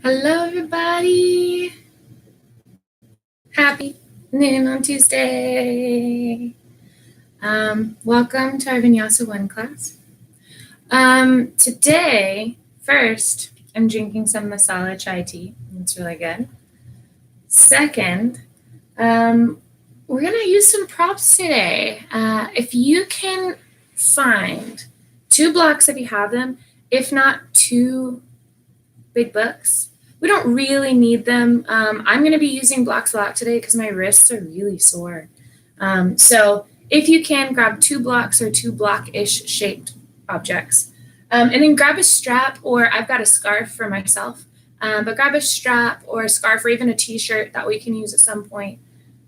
Hello, everybody. Happy noon on Tuesday. Welcome to our Vinyasa 1 class. Today, first, I'm drinking some masala chai tea. It's really good. Second, we're going to use some props today. If you can find 2 blocks if you have them, if not 2 big books. We don't really need them. I'm going to be using blocks a lot today because my wrists are really sore. So if you can, grab 2 blocks or 2 block-ish shaped objects. And then grab a strap, or I've got a scarf for myself. But grab a strap or a scarf or even a t-shirt that we can use at some point.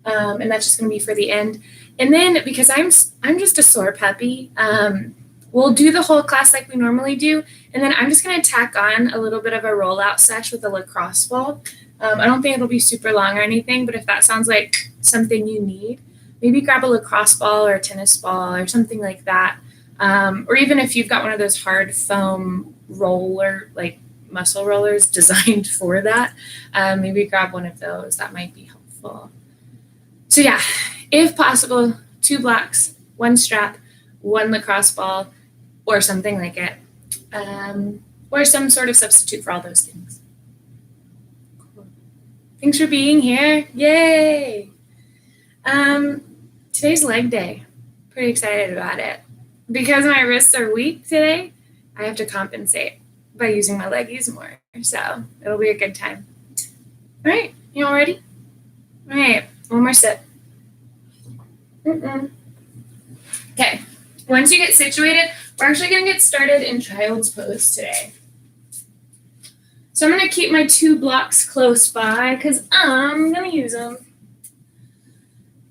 And that's just going to be for the end. And then because I'm just a sore puppy, we'll do the whole class like we normally do, and then I'm just going to tack on a little bit of a rollout sesh with a lacrosse ball. I don't think it'll be super long or anything, but if that sounds like something you need, maybe grab a lacrosse ball or a tennis ball or something like that. Or even if you've got one of those hard foam roller, like muscle rollers designed for that, maybe grab one of those. That might be helpful. So yeah, if possible, 2 blocks, 1 strap, 1 lacrosse ball, or something like it, or some sort of substitute for all those things. Cool. Thanks for being here. Yay! Today's leg day. Pretty excited about it. Because my wrists are weak today, I have to compensate by using my leggies more. So it'll be a good time. All right, you all ready? All right, one more sip. Okay, once you get situated, we're actually going to get started in child's pose today. So I'm going to keep my 2 blocks close by because I'm going to use them.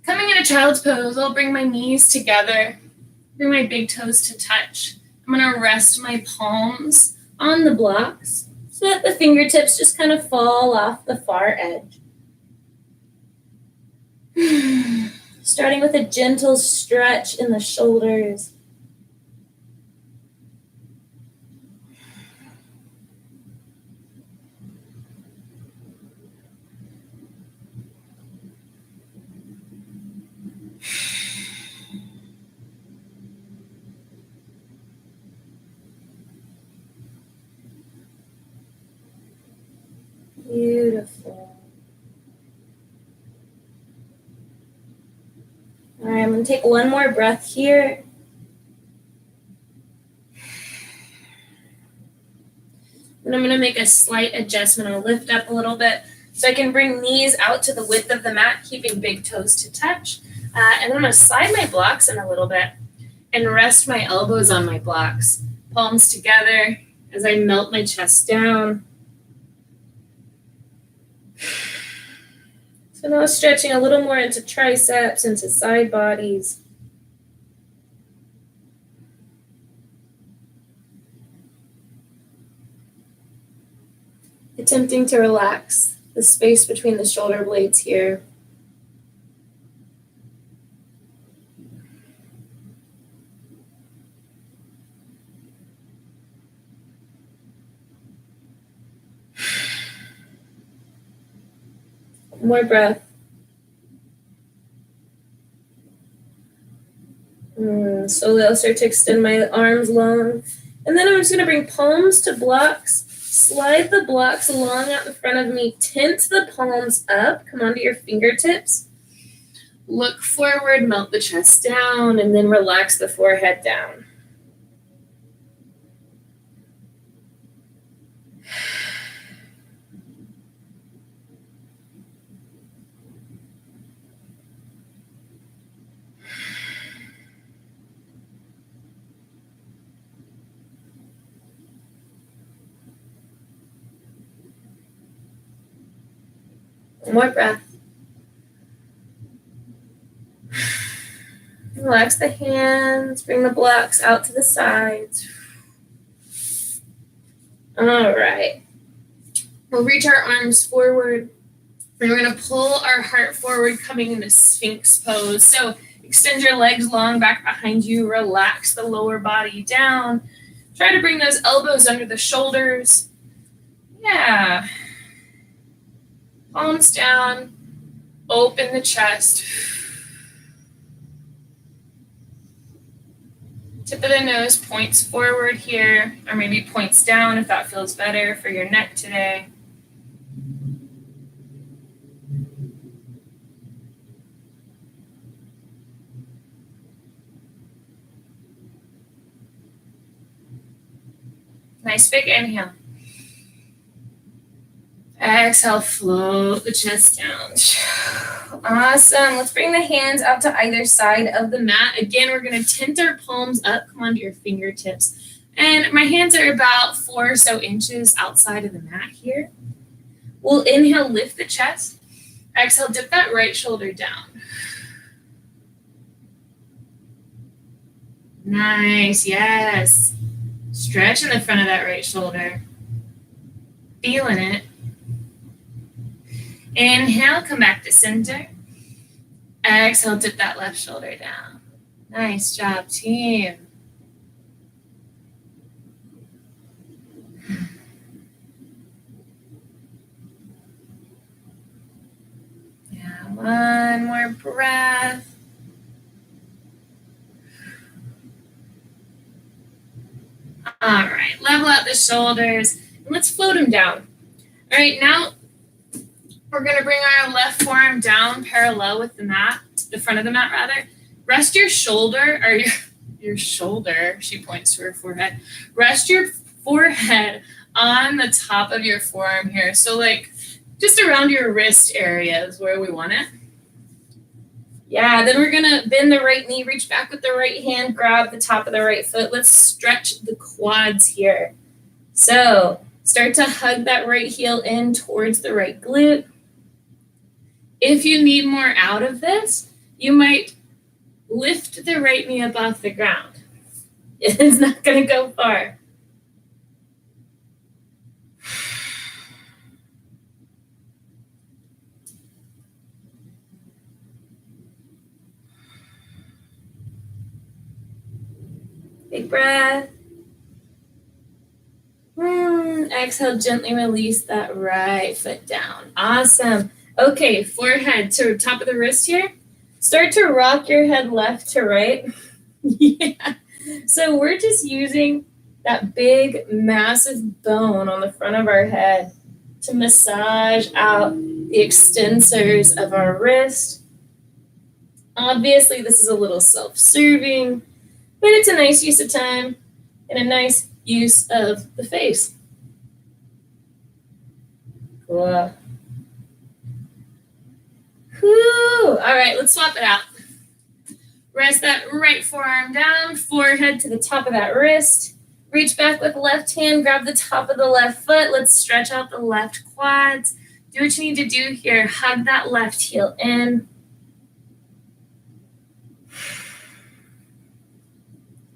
Coming into child's pose, I'll bring my knees together, bring my big toes to touch. I'm going to rest my palms on the blocks so that the fingertips just kind of fall off the far edge. Starting with a gentle stretch in the shoulders. Beautiful. All right, I'm going to take one more breath here. And I'm going to make a slight adjustment. I'll lift up a little bit so I can bring knees out to the width of the mat, keeping big toes to touch. And then I'm going to slide my blocks in a little bit and rest my elbows on my blocks. Palms together as I melt my chest down. So now stretching a little more into triceps, into side bodies. Attempting to relax the space between the shoulder blades here. More breath. Slowly I'll start to extend my arms long. And then I'm just going to bring palms to blocks. Slide the blocks along out the front of me. Tent the palms up. Come onto your fingertips. Look forward, melt the chest down, and then relax the forehead down. One more breath. Relax the hands, bring the blocks out to the sides. All right. We'll reach our arms forward, and we're going to pull our heart forward, coming into Sphinx pose. So extend your legs long back behind you, relax the lower body down. Try to bring those elbows under the shoulders. Yeah. Palms down, open the chest. Tip of the nose points forward here, or maybe points down if that feels better for your neck today. Nice big inhale. Exhale, float the chest down. Awesome. Let's bring the hands out to either side of the mat. Again, we're going to tint our palms up. Come onto your fingertips. And my hands are about 4 or so inches outside of the mat here. We'll inhale, lift the chest. Exhale, dip that right shoulder down. Nice, yes. Stretch in the front of that right shoulder. Feeling it. Inhale, come back to center. Exhale, dip that left shoulder down. Nice job, team. Yeah, one more breath. All right, level out the shoulders. And let's float them down. All right, now we're going to bring our left forearm down parallel with the mat, the front of the mat rather. Rest your shoulder, or your shoulder, she points to her forehead. Rest your forehead on the top of your forearm here. So like just around your wrist area is where we want it. Yeah, then we're going to bend the right knee, reach back with the right hand, grab the top of the right foot. Let's stretch the quads here. So start to hug that right heel in towards the right glute. If you need more out of this, you might lift the right knee up off the ground. It's not going to go far. Big breath. Exhale, gently release that right foot down. Awesome. Okay, forehead to top of the wrist here. Start to rock your head left to right. Yeah. So we're just using that big, massive bone on the front of our head to massage out the extensors of our wrist. Obviously, this is a little self-serving, but it's a nice use of time and a nice use of the face. Cool. Whew. All right, let's swap it out. Rest that right forearm down, forehead to the top of that wrist. Reach back with the left hand, grab the top of the left foot. Let's stretch out the left quads. Do what you need to do here. Hug that left heel in.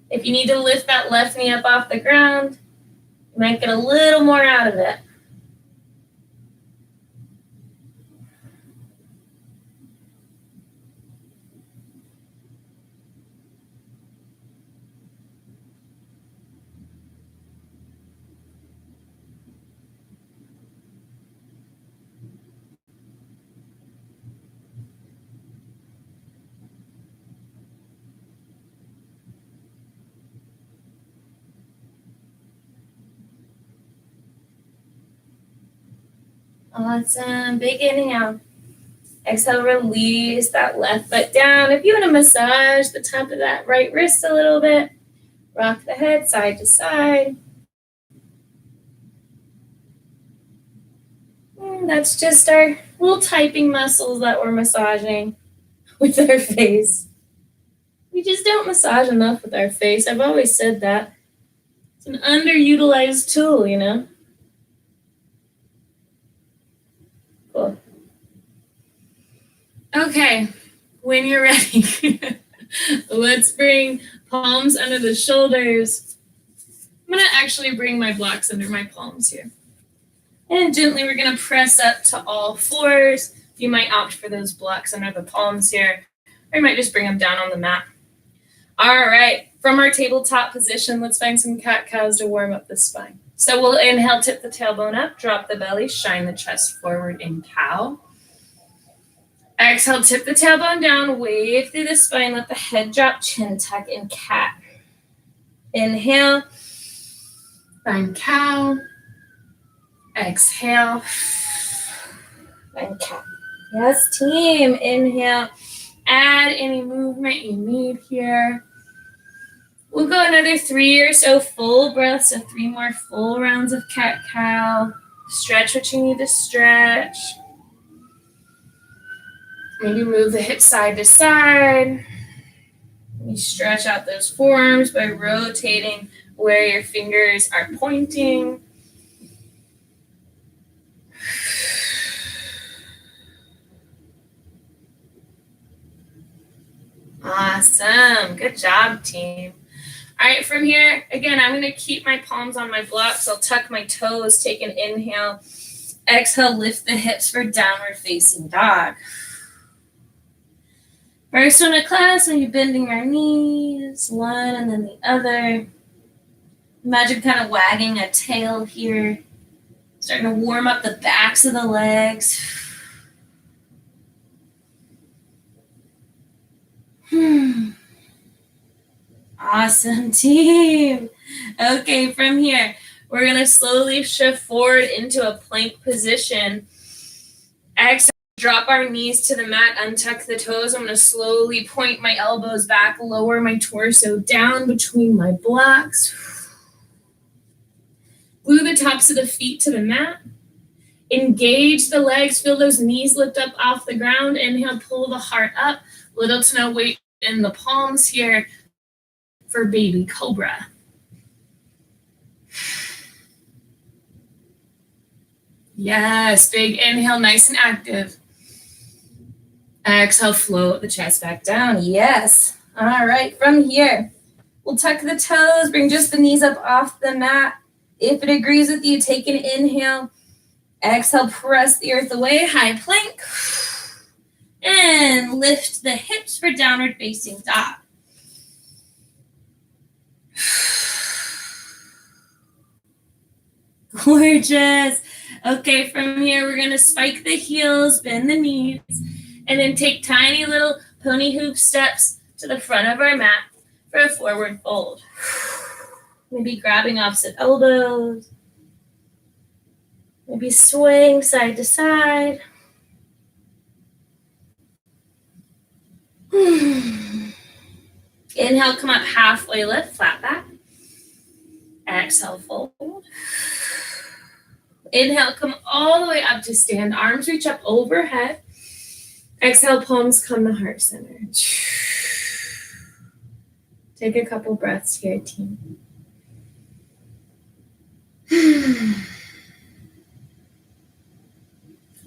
If you need to lift that left knee up off the ground, you might get a little more out of it. Awesome. Big inhale. Exhale, release that left foot down. If you want to massage the top of that right wrist a little bit, rock the head side to side. And that's just our little typing muscles that we're massaging with our face. We just don't massage enough with our face. I've always said that. It's an underutilized tool, you know? Cool. Okay, when you're ready, let's bring palms under the shoulders. I'm going to actually bring my blocks under my palms here. And gently, we're going to press up to all fours. You might opt for those blocks under the palms here, or you might just bring them down on the mat. All right, from our tabletop position, let's find some cat-cows to warm up the spine. So we'll inhale, tip the tailbone up, drop the belly, shine the chest forward in cow. Exhale, tip the tailbone down, wave through the spine, let the head drop, chin tuck in cat. Inhale, find cow. Exhale, find cat. Yes, team. Inhale, add any movement you need here. We'll go another 3 or so full breaths, so 3 more full rounds of cat-cow. Stretch what you need to stretch. Maybe move the hips side to side. You stretch out those forearms by rotating where your fingers are pointing. Awesome. Good job, team. All right, from here, again, I'm going to keep my palms on my blocks. I'll tuck my toes, take an inhale. Exhale, lift the hips for downward facing dog. First one of class, when you're bending our knees, one and then the other. Imagine kind of wagging a tail here. Starting to warm up the backs of the legs. Awesome, team. Okay, from here, we're going to slowly shift forward into a plank position. Exhale, drop our knees to the mat, untuck the toes. I'm going to slowly point my elbows back, lower my torso down between my blocks. Glue the tops of the feet to the mat. Engage the legs, feel those knees lift up off the ground. Inhale, pull the heart up. Little to no weight in the palms here for baby cobra. Yes, big inhale, nice and active. Exhale, float the chest back down. Yes. All right, from here, we'll tuck the toes, bring just the knees up off the mat. If it agrees with you, take an inhale. Exhale, press the earth away, high plank. And lift the hips for downward facing dog. Gorgeous. Okay, from here, we're going to spike the heels, bend the knees, and then take tiny little pony hoop steps to the front of our mat for a forward fold. Maybe grabbing opposite elbows. Maybe swaying side to side. Inhale, come up halfway lift, flat back. Exhale, fold. Inhale, come all the way up to stand. Arms reach up overhead. Exhale, palms come to heart center. Take a couple breaths here, team.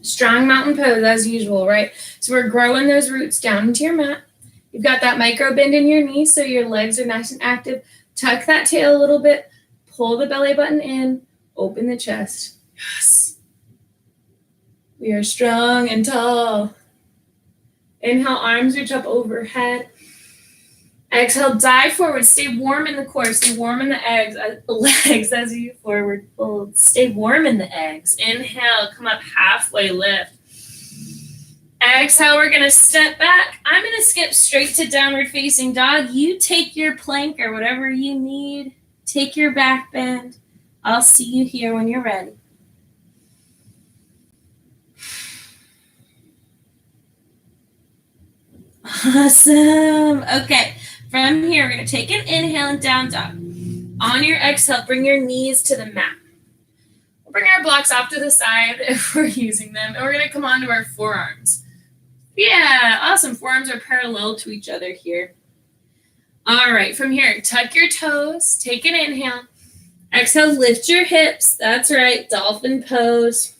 Strong mountain pose as usual, right? So we're growing those roots down into your mat. You've got that micro bend in your knees so your legs are nice and active. Tuck that tail a little bit. Pull the belly button in. Open the chest. Yes. We are strong and tall. Inhale, arms reach up overhead. Exhale, dive forward. Stay warm in the core. Stay warm in the legs as you forward fold. Stay warm in the eggs. Inhale, come up halfway lift. Exhale, we're going to step back. I'm going to skip straight to downward facing dog. You take your plank or whatever you need. Take your back bend. I'll see you here when you're ready. Awesome. Okay, from here, we're going to take an inhale and down dog. On your exhale, bring your knees to the mat. We'll bring our blocks off to the side if we're using them, and we're going to come onto our forearms. Yeah, awesome. Forearms are parallel to each other here. All right, from here, tuck your toes, take an inhale. Exhale, lift your hips. That's right, dolphin pose.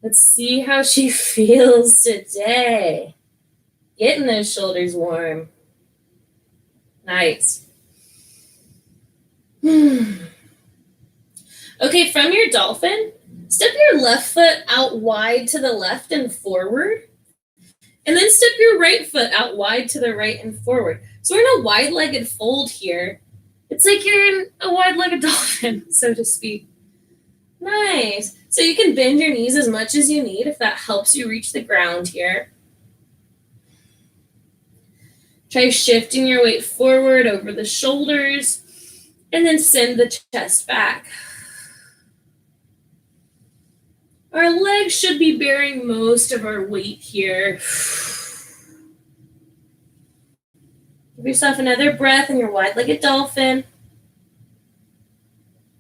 Let's see how she feels today. Getting those shoulders warm. Nice. Okay, from your dolphin, step your left foot out wide to the left and forward. And then step your right foot out wide to the right and forward. So we're in a wide-legged fold here. It's like you're in a wide-legged dolphin, so to speak. Nice. So you can bend your knees as much as you need if that helps you reach the ground here. Try shifting your weight forward over the shoulders and then send the chest back. Our legs should be bearing most of our weight here. Give yourself another breath in your wide-legged dolphin.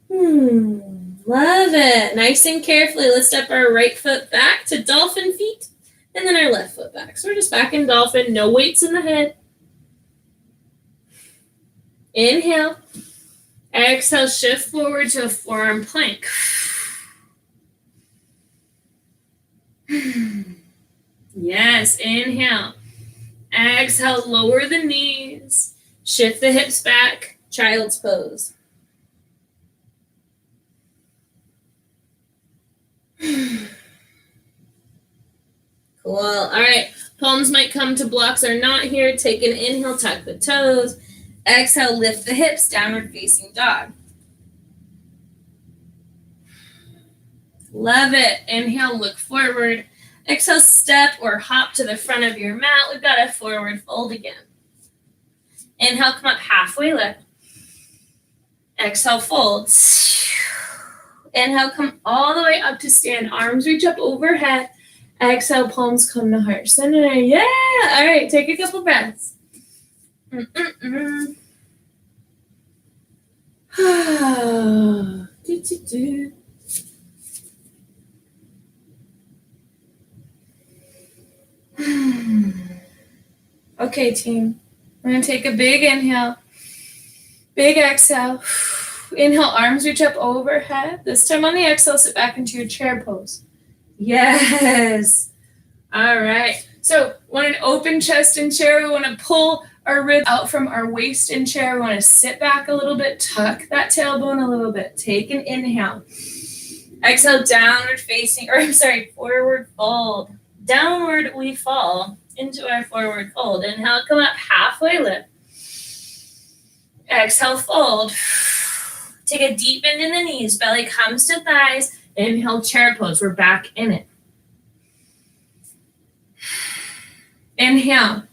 Love it. Nice and carefully, let's step our right foot back to dolphin feet and then our left foot back. So we're just back in dolphin, no weights in the head. Inhale. Exhale, shift forward to a forearm plank. Yes, inhale. Exhale, lower the knees. Shift the hips back, child's pose. Cool. All right. Palms might come to blocks or not here. Take an inhale, tuck the toes. Exhale, lift the hips, downward facing dog. Love it. Inhale, look forward. Exhale, step or hop to the front of your mat. We've got a forward fold again. Inhale, come up halfway lift. Exhale, fold. Inhale, come all the way up to stand. Arms reach up overhead. Exhale, palms come to heart center. Yeah. All right, take a couple breaths. Okay, team. We're going to take a big inhale. Big exhale. Inhale, arms reach up overhead. This time on the exhale, sit back into your chair pose. Yes. All right. So want an open chest in chair. We want to pull our ribs out from our waist in chair. We want to sit back a little bit, tuck that tailbone a little bit. Take an inhale. Exhale, downward facing, forward fold. Downward we fall into our forward fold. Inhale, come up halfway lift. Exhale, fold. Take a deep bend in the knees. Belly comes to thighs. Inhale, chair pose. We're back in it. Inhale.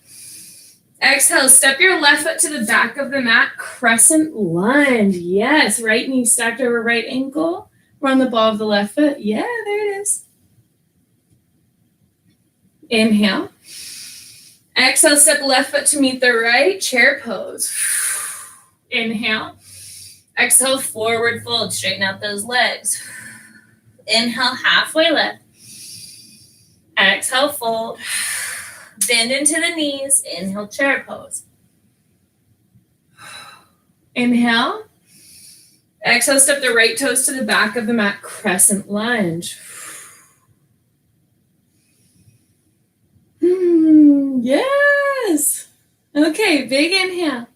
Exhale, step your left foot to the back of the mat. Crescent lunge. Yes, right knee stacked over right ankle. We're on the ball of the left foot. Yeah, there it is. Inhale. Exhale, step left foot to meet the right. Chair pose. Inhale. Exhale, forward fold. Straighten out those legs. Inhale, halfway lift. Exhale, fold. Bend into the knees. Inhale, chair pose. Inhale. Exhale, step the right toes to the back of the mat. Crescent lunge. Yes. Okay, big inhale.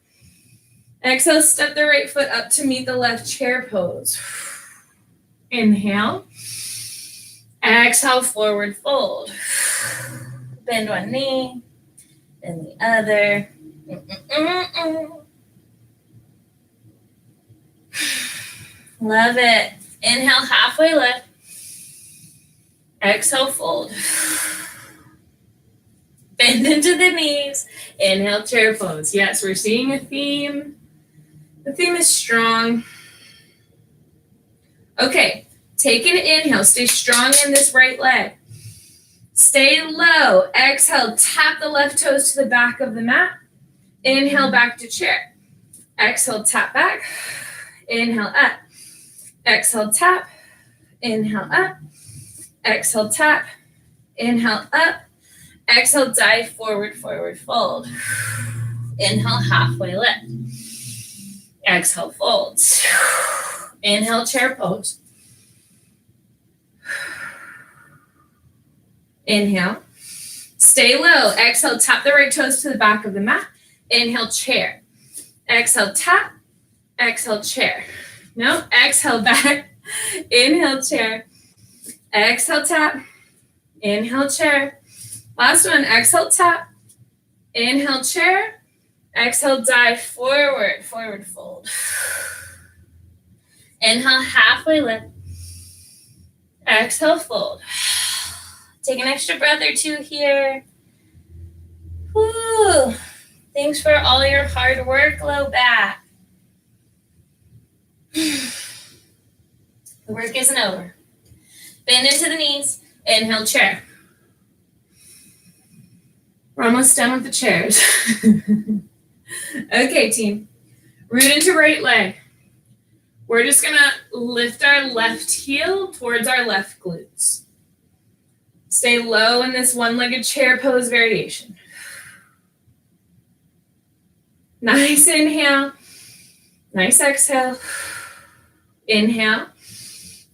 Exhale, step the right foot up to meet the left, chair pose. Inhale. Exhale, forward fold. Bend one knee, then the other. Love it. Inhale, halfway lift. Exhale, fold. Bend into the knees. Inhale, chair pose. Yes, we're seeing a theme. The theme is strong. Okay, take an inhale. Stay strong in this right leg. Stay low. Exhale, tap the left toes to the back of the mat. Inhale, back to chair. Exhale, tap back. Inhale, up. Exhale, tap. Inhale, up. Exhale, tap. Inhale, up. Exhale, dive forward, forward fold. Inhale, halfway lift. Exhale, fold. Inhale, chair pose. Inhale. Stay low. Exhale, tap the right toes to the back of the mat. Inhale, chair. Exhale, tap. Exhale, chair. No, exhale, back. Inhale, chair. Exhale, tap. Inhale, chair. Last one, exhale, tap. Inhale, chair. Exhale, dive forward, forward fold. Inhale, halfway lift. Exhale, fold. Take an extra breath or two here. Woo. Thanks for all your hard work, low back. The work isn't over. Bend into the knees. Inhale, chair. We're almost done with the chairs. Okay, team. Root into right leg. We're just going to lift our left heel towards our left glutes. Stay low in this one-legged chair pose variation. Nice inhale. Nice exhale. Inhale.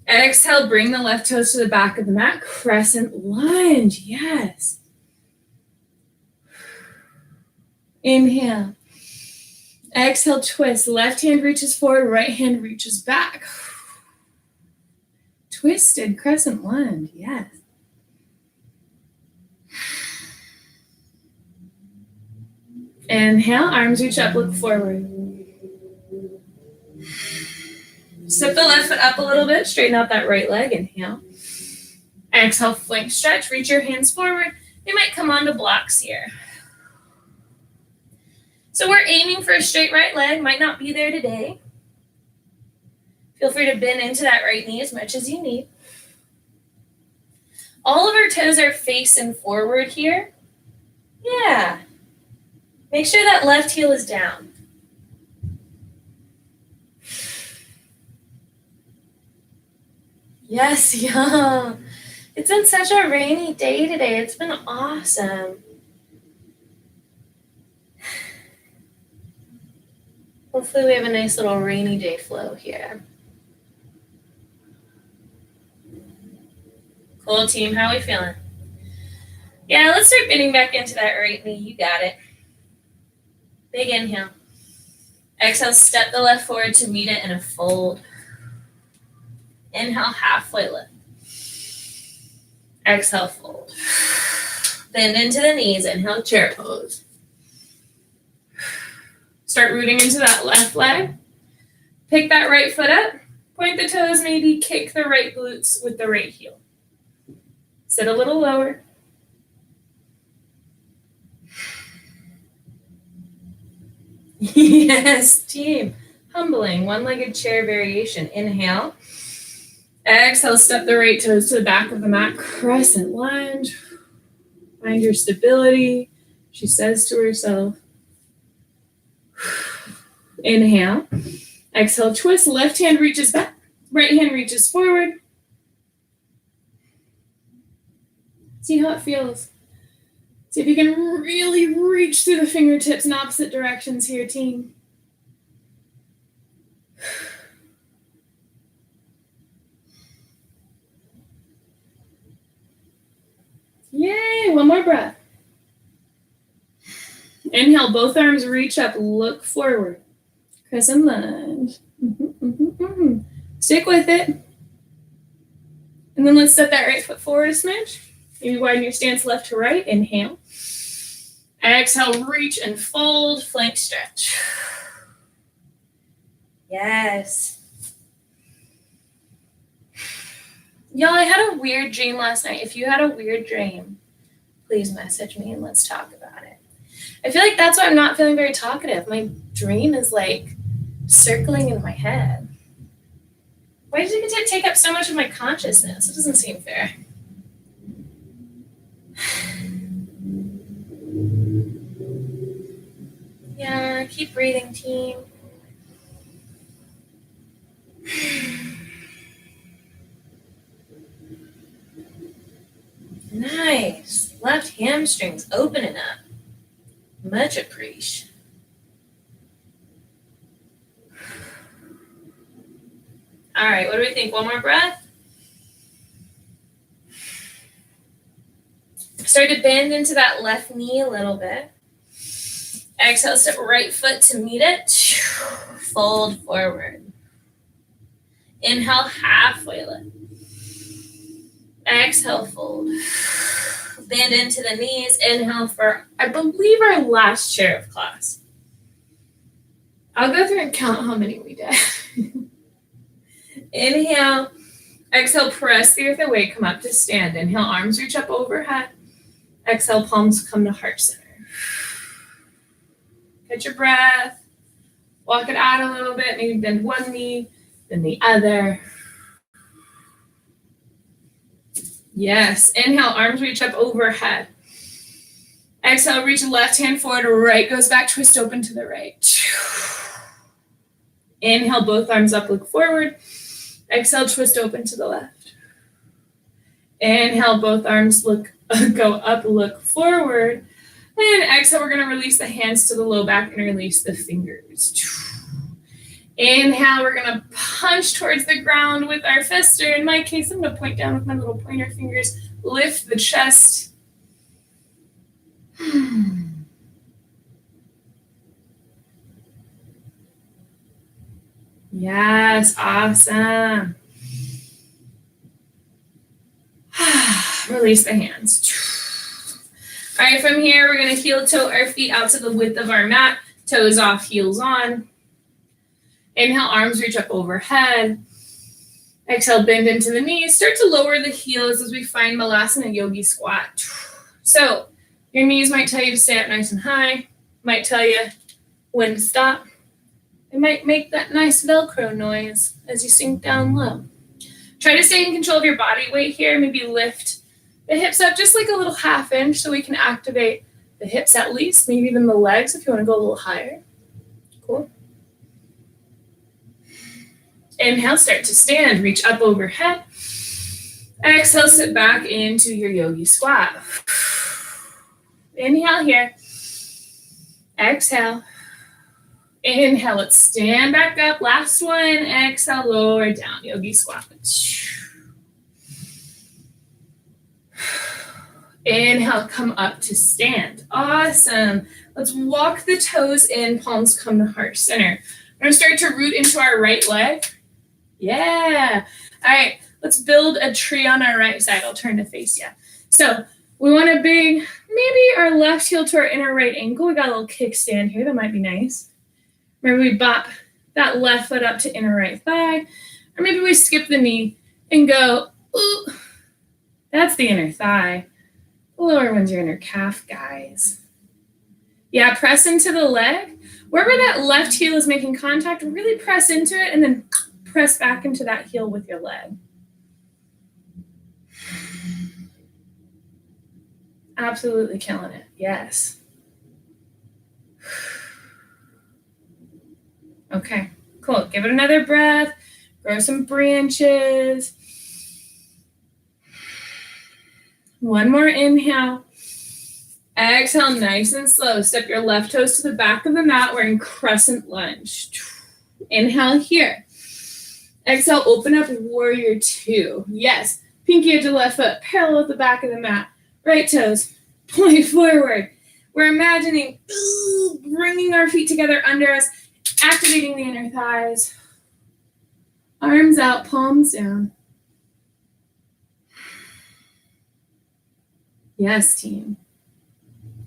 Exhale, bring the left toes to the back of the mat. Crescent lunge, yes. Inhale. Exhale, twist. Left hand reaches forward, right hand reaches back. Twisted crescent lunge, yes. Inhale, arms reach up, look forward. Step the left foot up a little bit, straighten out that right leg, inhale. Exhale, flank stretch, reach your hands forward. They might come onto blocks here. So we're aiming for a straight right leg, might not be there today. Feel free to bend into that right knee as much as you need. All of our toes are facing forward here. Yeah. Make sure that left heel is down. Yes, yeah. It's been such a rainy day today. It's been awesome. Hopefully we have a nice little rainy day flow here. Cool, team. How are we feeling? Yeah, let's start bending back into that right knee. You got it. Big inhale. Exhale, step the left forward to meet it in a fold. Inhale, halfway lift. Exhale, fold. Bend into the knees. Inhale, chair pose. Start rooting into that left leg. Pick that right foot up. Point the toes, maybe kick the right glutes with the right heel. Sit a little lower. Yes, team. Humbling, one-legged chair variation. Inhale. Exhale, step the right toes to the back of the mat. Crescent lunge. Find your stability, she says to herself. Inhale. Exhale, twist. Left hand reaches back. Right hand reaches forward. See how it feels. See if you can really reach through the fingertips in opposite directions here, team. Yay, one more breath. Inhale, both arms reach up, look forward. Crescent lunge. Stick with it. And then let's set that right foot forward a smidge. Maybe widen your stance left to right. Inhale. Exhale, reach and fold, flank stretch. Yes. Y'all, I had a weird dream last night. If you had a weird dream, please message me and let's talk about it. I feel like that's why I'm not feeling very talkative. My dream is like circling in my head. Why did it take up so much of my consciousness? It doesn't seem fair. Yeah, keep breathing, team. Nice. Left hamstrings opening up. Much appreciated. All right, what do we think? One more breath. Start to bend into that left knee a little bit. Exhale, step right foot to meet it. Fold forward. Inhale, halfway lift. Exhale, fold. Bend into the knees. Inhale for, I believe, our last chair of class. I'll go through and count how many we did. Inhale. Exhale, press the earth away, come up to stand. Inhale, arms reach up overhead. Exhale, palms come to heart center. Catch your breath. Walk it out a little bit. Maybe bend one knee, then the other. Yes. Inhale, arms reach up overhead. Exhale, reach the left hand forward, right goes back, twist open to the right. Inhale, both arms up, look forward. Exhale, twist open to the left. Inhale, both arms go up, look forward. And exhale, we're going to release the hands to the low back and release the fingers. Inhale, we're going to punch towards the ground with our fist. Or in my case, I'm going to point down with my little pointer fingers. Lift the chest. Yes, awesome. Release the hands. All right, from here, we're going to heel toe our feet out to the width of our mat. Toes off, heels on. Inhale, arms reach up overhead. Exhale, bend into the knees. Start to lower the heels as we find Malasana Yogi Squat. So your knees might tell you to stay up nice and high. Might tell you when to stop. It might make that nice Velcro noise as you sink down low. Try to stay in control of your body weight here. Maybe lift the hips up just like a little half inch so we can activate the hips at least, maybe even the legs if you want to go a little higher. Cool. Inhale, start to stand, reach up overhead. Exhale, sit back into your yogi squat. Inhale here. Exhale. Inhale, let's stand back up. Last one. Exhale, lower down, yogi squat. Inhale, come up to stand. Awesome. Let's walk the toes in, palms come to heart center. We're going to start to root into our right leg. Yeah. All right, let's build a tree on our right side. I'll turn to face you. So we want to bring maybe our left heel to our inner right ankle. We got a little kickstand here. That might be nice. Maybe we bop that left foot up to inner right thigh. Or maybe we skip the knee and go, ooh, that's the inner thigh. The lower one's your inner calf, guys. Yeah, press into the leg. Wherever that left heel is making contact, really press into it and then press back into that heel with your leg. Absolutely killing it. Yes. Okay, cool. Give it another breath. Grow some branches. One more inhale. Exhale, nice and slow. Step your left toes to the back of the mat. We're in crescent lunge. Inhale here. Exhale, open up, warrior two. Yes, pinky edge of left foot, parallel with the back of the mat. Right toes, point forward. We're imagining bringing our feet together under us, activating the inner thighs. Arms out, palms down. Yes, team.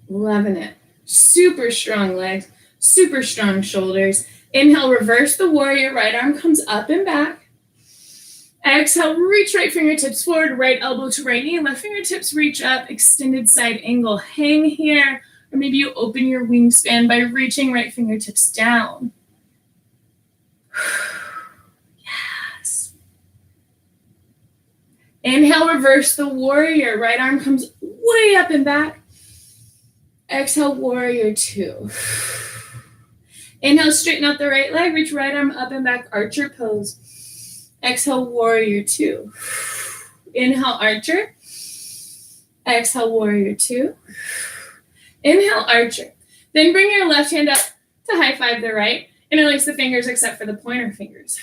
Loving it. Super strong legs, super strong shoulders. Inhale, reverse the warrior. Right arm comes up and back. Exhale, reach right fingertips forward, right elbow to right knee. Left fingertips reach up, extended side angle. Hang here. Or maybe you open your wingspan by reaching right fingertips down. Yes. Inhale, reverse the warrior. Right arm comes way up and back. Exhale, warrior two. Inhale, straighten out the right leg. Reach right arm up and back, archer pose. Exhale, warrior two. Inhale, archer. Exhale, warrior two. Inhale, archer. Then bring your left hand up to high five the right. Interlace the fingers except for the pointer fingers.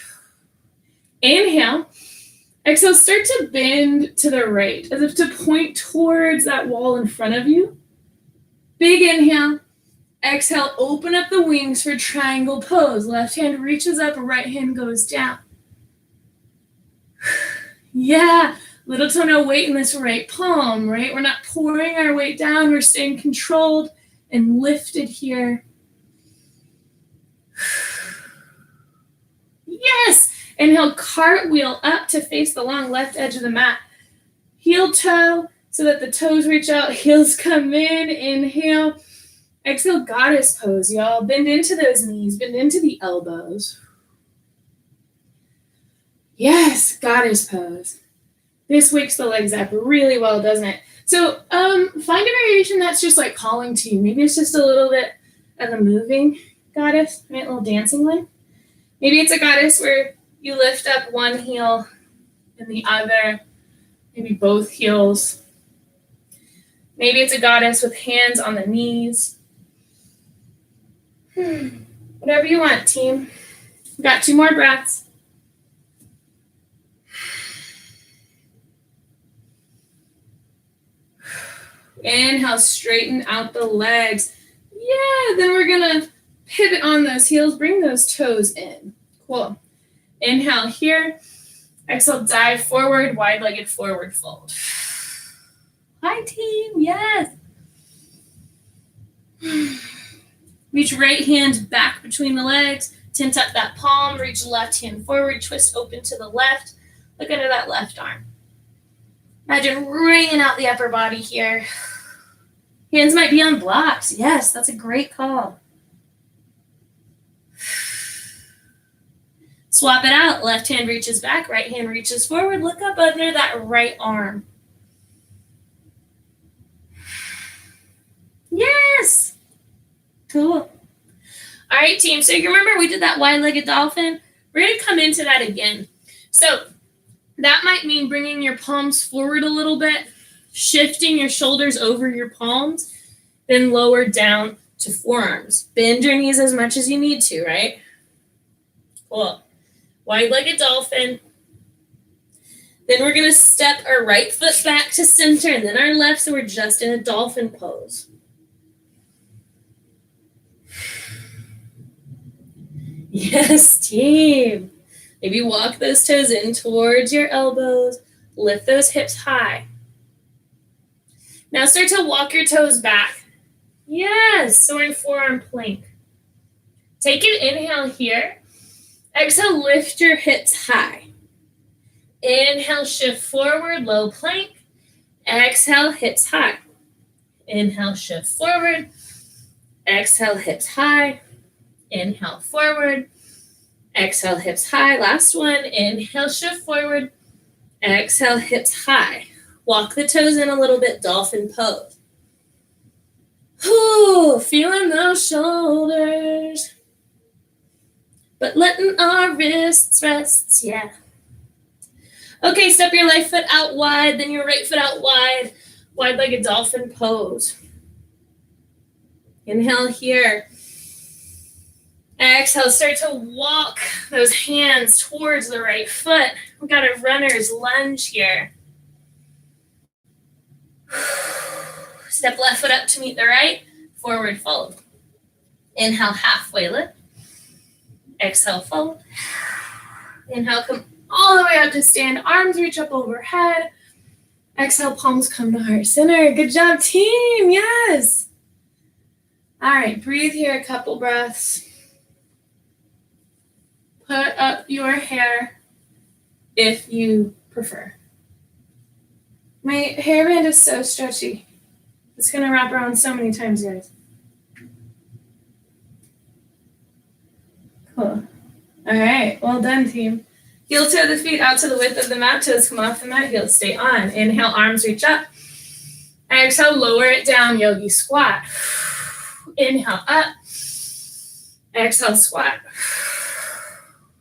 Inhale. Exhale, start to bend to the right as if to point towards that wall in front of you. Big inhale. Exhale, open up the wings for triangle pose. Left hand reaches up, right hand goes down. Yeah, little to no weight in this right palm, right? We're not pouring our weight down. We're staying controlled and lifted here. Yes. Inhale, cartwheel up to face the long left edge of the mat. Heel toe so that the toes reach out, heels come in. Inhale. Exhale, goddess pose, y'all. Bend into those knees, bend into the elbows. Yes, goddess pose. This wakes the legs up really well, doesn't it? So find a variation that's just like calling to you. Maybe it's just a little bit of a moving goddess, right? A little dancing one. Maybe it's a goddess where you lift up one heel and the other, maybe both heels. Maybe it's a goddess with hands on the knees. Whatever you want, team. We've got 2 more breaths. Inhale, straighten out the legs. Yeah, then we're going to pivot on those heels. Bring those toes in. Cool. Inhale here. Exhale, dive forward, wide-legged forward fold. Hi, team. Yes. Reach right hand back between the legs. Tint up that palm. Reach left hand forward. Twist open to the left. Look under that left arm. Imagine wringing out the upper body here. Hands might be on blocks. Yes, that's a great call. Swap it out. Left hand reaches back. Right hand reaches forward. Look up under that right arm. Yes. Cool. All right, team. So you remember we did that wide-legged dolphin? We're going to come into that again. So that might mean bringing your palms forward a little bit, shifting your shoulders over your palms, then lower down to forearms. Bend your knees as much as you need to, right? Cool. Wide-legged dolphin. Then we're going to step our right foot back to center and then our left, so we're just in a dolphin pose. Yes, team. Maybe walk those toes in towards your elbows. Lift those hips high. Now start to walk your toes back. Yes, so we're in forearm plank. Take an inhale here. Exhale, lift your hips high. Inhale, shift forward, low plank. Exhale, hips high. Inhale, shift forward. Exhale, hips high. Inhale, forward. Exhale, hips high. Last one. Inhale, shift forward. Exhale, hips high. Walk the toes in a little bit, dolphin pose. Ooh, feeling those shoulders. But letting our wrists rest, yeah. Okay, step your left foot out wide, then your right foot out wide. Wide-legged dolphin pose. Inhale here. Exhale, start to walk those hands towards the right foot. We've got a runner's lunge here. Step left foot up to meet the right, forward fold. Inhale, halfway lift. Exhale, fold. Inhale, come all the way up to stand. Arms reach up overhead. Exhale, palms come to heart center. Good job, team. Yes. All right, breathe here a couple breaths. Put up your hair if you prefer. My hairband is so stretchy. It's going to wrap around so many times, guys. Cool. All right, well done, team. Heel toe the feet out to the width of the mat. Toes come off the mat. Heels stay on. Inhale, arms reach up. Exhale, lower it down, yogi squat. Inhale, up. Exhale, squat.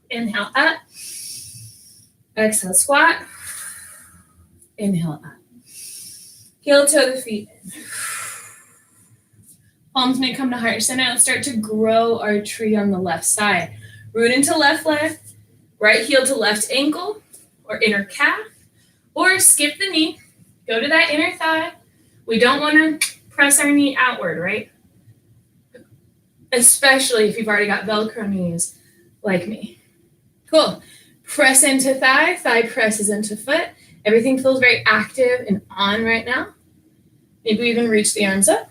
Inhale, up. Exhale, squat. Inhale, up. Heel toe the feet in. Palms may come to heart center. Let's start to grow our tree on the left side. Root into left leg. Right heel to left ankle or inner calf. Or skip the knee. Go to that inner thigh. We don't want to press our knee outward, right? Especially if you've already got Velcro knees like me. Cool. Press into thigh. Thigh presses into foot. Everything feels very active and on right now. Maybe we even reach the arms up.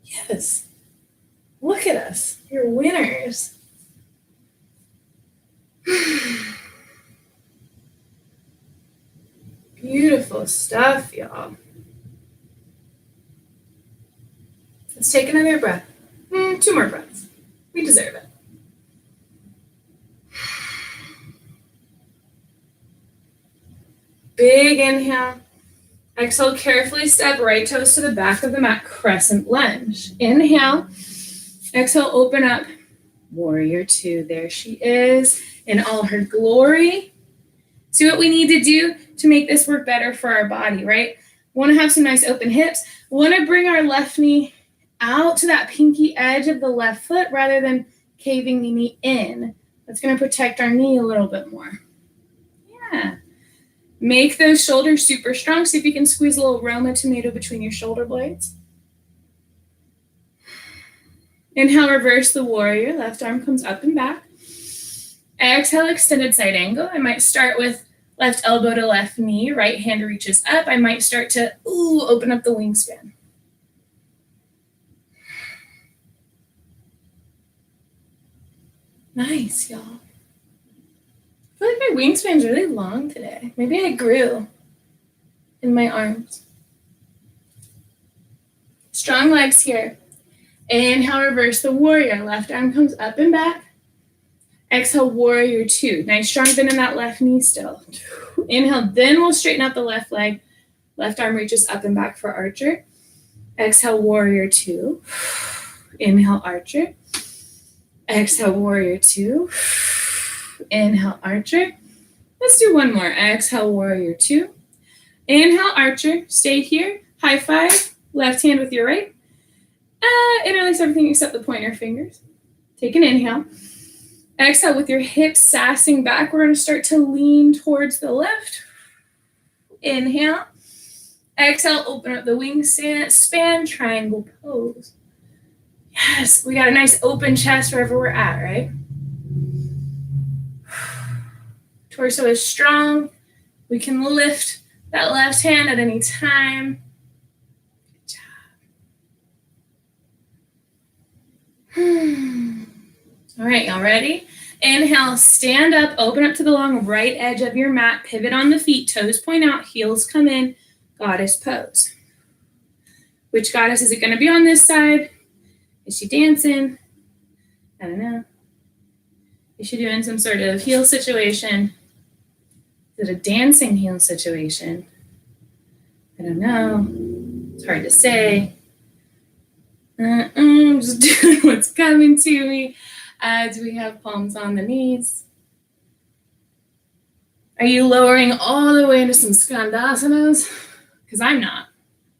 Yes. Look at us. You're winners. Beautiful stuff, y'all. Let's take another breath. 2 more breaths. We deserve it. Big inhale. Exhale, carefully step right toes to the back of the mat, crescent lunge. Inhale. Exhale, open up. Warrior 2. There she is in all her glory. See what we need to do to make this work better for our body, right? Want to have some nice open hips. Want to bring our left knee out to that pinky edge of the left foot rather than caving the knee in. That's going to protect our knee a little bit more. Yeah. Make those shoulders super strong. See if you can squeeze a little Roma tomato between your shoulder blades. Inhale, reverse the warrior. Left arm comes up and back. Exhale, extended side angle. I might start with left elbow to left knee. Right hand reaches up. I might start to open up the wingspan. Nice, y'all. I feel like my wingspan's really long today. Maybe I grew in my arms. Strong legs here. Inhale, reverse the warrior. Left arm comes up and back. Exhale, warrior 2. Nice strong bend in that left knee still. Inhale, then we'll straighten out the left leg. Left arm reaches up and back for archer. Exhale, warrior 2. Inhale, archer. Exhale, warrior 2. Inhale, archer. Let's do one more. Exhale, warrior 2. Inhale, archer. Stay here. High five. Left hand with your right. Interlace everything except the pointer fingers. Take an inhale. Exhale with your hips sassing back. We're going to start to lean towards the left. Inhale. Exhale, open up the wingspan, span, triangle pose. Yes, we got a nice open chest wherever we're at, right? Torso is strong. We can lift that left hand at any time. Good job. All right, y'all ready? Inhale, stand up, open up to the long right edge of your mat, pivot on the feet, toes point out, heels come in, goddess pose. Which goddess is it going to be on this side? Is she dancing? I don't know. Is she doing some sort of heel situation? Is it a dancing heel situation? I don't know. It's hard to say. I'm just doing what's coming to me as we have palms on the knees. Are you lowering all the way into some Skandasanas? Because I'm not.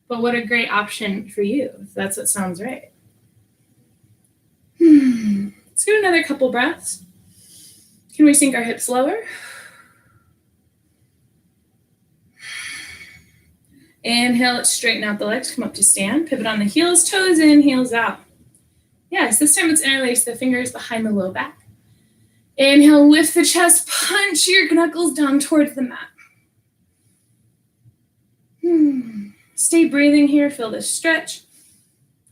But what a great option for you, if that's what sounds right. Let's do another couple breaths. Can we sink our hips lower? Inhale, let's straighten out the legs, come up to stand, pivot on the heels, toes in, heels out. Yes, this time let's interlace the fingers behind the low back. Inhale, lift the chest, punch your knuckles down towards the mat. Stay breathing here, feel this stretch.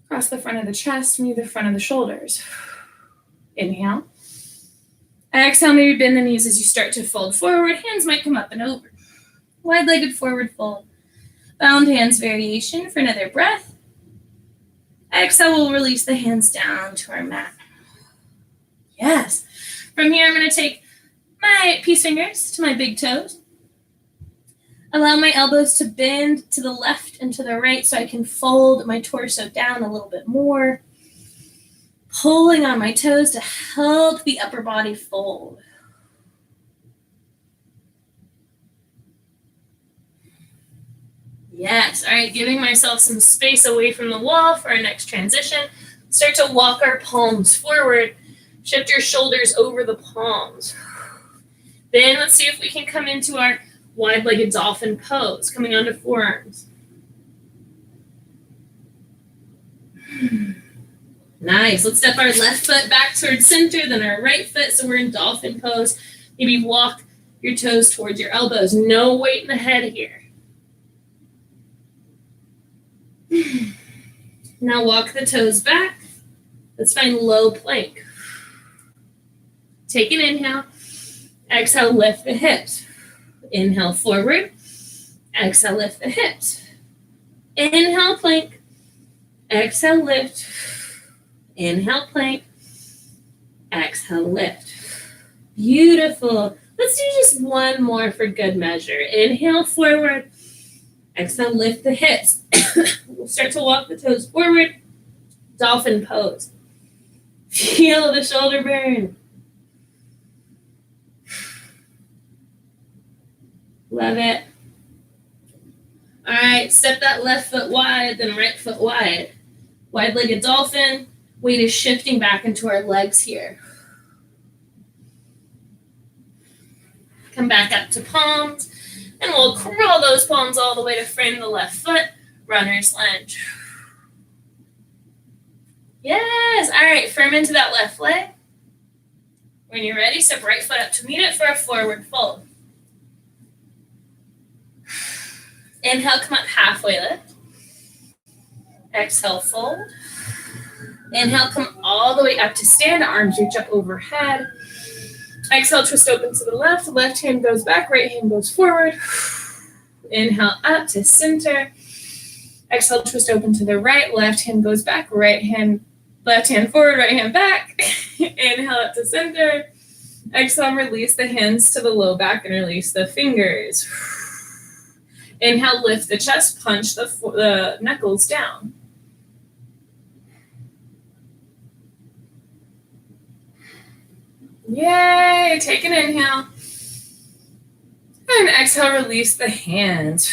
Across the front of the chest, move the front of the shoulders. Inhale. Exhale, maybe bend the knees as you start to fold forward. Hands might come up and over. Wide-legged forward fold. Bound hands variation for another breath. Exhale, we'll release the hands down to our mat. Yes. From here, I'm going to take my peace fingers to my big toes. Allow my elbows to bend to the left and to the right so I can fold my torso down a little bit more. Pulling on my toes to help the upper body fold. Yes, all right, giving myself some space away from the wall for our next transition. Start to walk our palms forward. Shift your shoulders over the palms. Then let's see if we can come into our wide-legged dolphin pose, coming onto forearms. Nice. Let's step our left foot back towards center, then our right foot, so we're in dolphin pose. Maybe walk your toes towards your elbows. No weight in the head here. Now walk the toes back. Let's find low plank. Take an inhale. Exhale, lift the hips. Inhale, forward. Exhale, lift the hips. Inhale, plank. Exhale, lift. Inhale, plank. Exhale, lift. Beautiful. Let's do just one more for good measure. Inhale, forward. Exhale, lift the hips. We'll start to walk the toes forward. Dolphin pose. Feel the shoulder burn. Love it. All right, step that left foot wide, then right foot wide. Wide-legged dolphin. Weight is shifting back into our legs here. Come back up to palms, and we'll curl those palms all the way to frame the left foot. Runner's lunge. Yes, all right, firm into that left leg. When you're ready, step right foot up to meet it for a forward fold. Inhale, come up halfway lift. Exhale, fold. Inhale, come all the way up to stand. Arms reach up overhead. Exhale, twist open to the left. Left hand goes back, right hand goes forward. Inhale, up to center. Exhale, twist open to the right. Left hand goes back, left hand forward, right hand back. Inhale, up to center. Exhale, release the hands to the low back and release the fingers. Inhale, lift the chest, punch the knuckles down. Yay, take an inhale. And exhale, release the hands.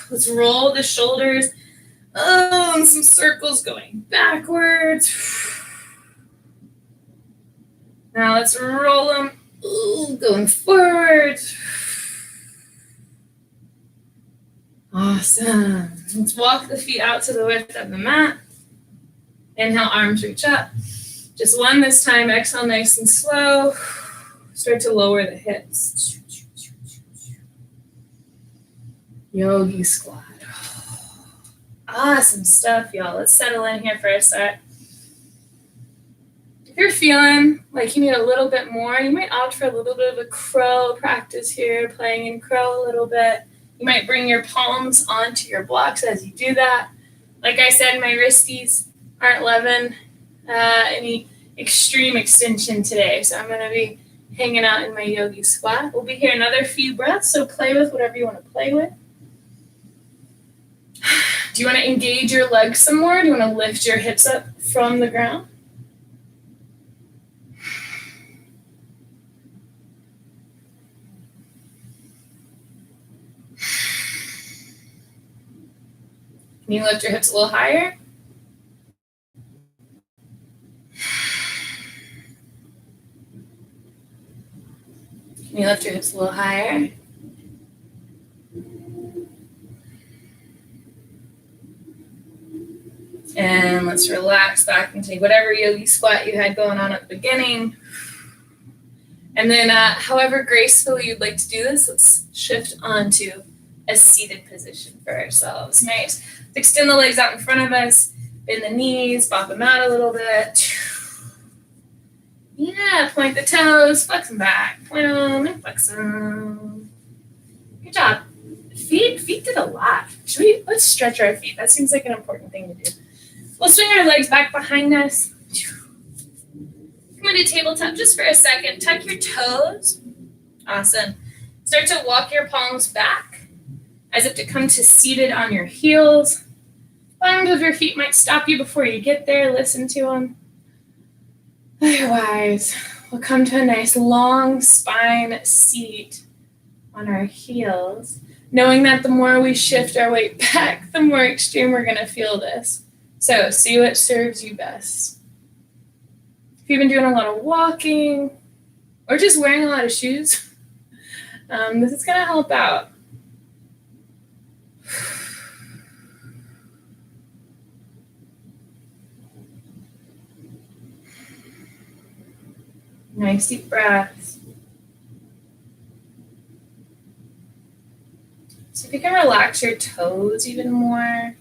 Let's roll the shoulders. Oh, and some circles going backwards. Now let's roll them. Ooh, going forward. Awesome. Let's walk the feet out to the width of the mat. Inhale, arms reach up. Just one this time. Exhale, nice and slow. Start to lower the hips. Yogi squat. Awesome stuff, y'all. Let's settle in here for a sec. If you're feeling like you need a little bit more, you might opt for a little bit of a crow practice here, playing in crow a little bit. You might bring your palms onto your blocks as you do that. Like I said, my wristies aren't loving any extreme extension today, so I'm going to be hanging out in my yogi squat. We'll be here another few breaths, so play with whatever you want to play with. Do you want to engage your legs some more? Do you want to lift your hips up from the ground? Can you lift your hips a little higher? Can you lift your hips a little higher? And let's relax back and take whatever yogi squat you had going on at the beginning. And then however gracefully you'd like to do this, let's shift onto a seated position for ourselves. Nice. Let's extend the legs out in front of us. Bend the knees, bop them out a little bit. Yeah, point the toes, flex them back. Point them and flex them. Good job. Feet did a lot. Let's stretch our feet. That seems like an important thing to do. We'll swing our legs back behind us. Come into tabletop just for a second. Tuck your toes. Awesome. Start to walk your palms back as if to come to seated on your heels. Bottoms of your feet might stop you before you get there. Listen to them. Otherwise, we'll come to a nice long spine seat on our heels, knowing that the more we shift our weight back, the more extreme we're going to feel this. So see what serves you best. If you've been doing a lot of walking or just wearing a lot of shoes, this is going to help out. Nice deep breaths. So if you can relax your toes even more.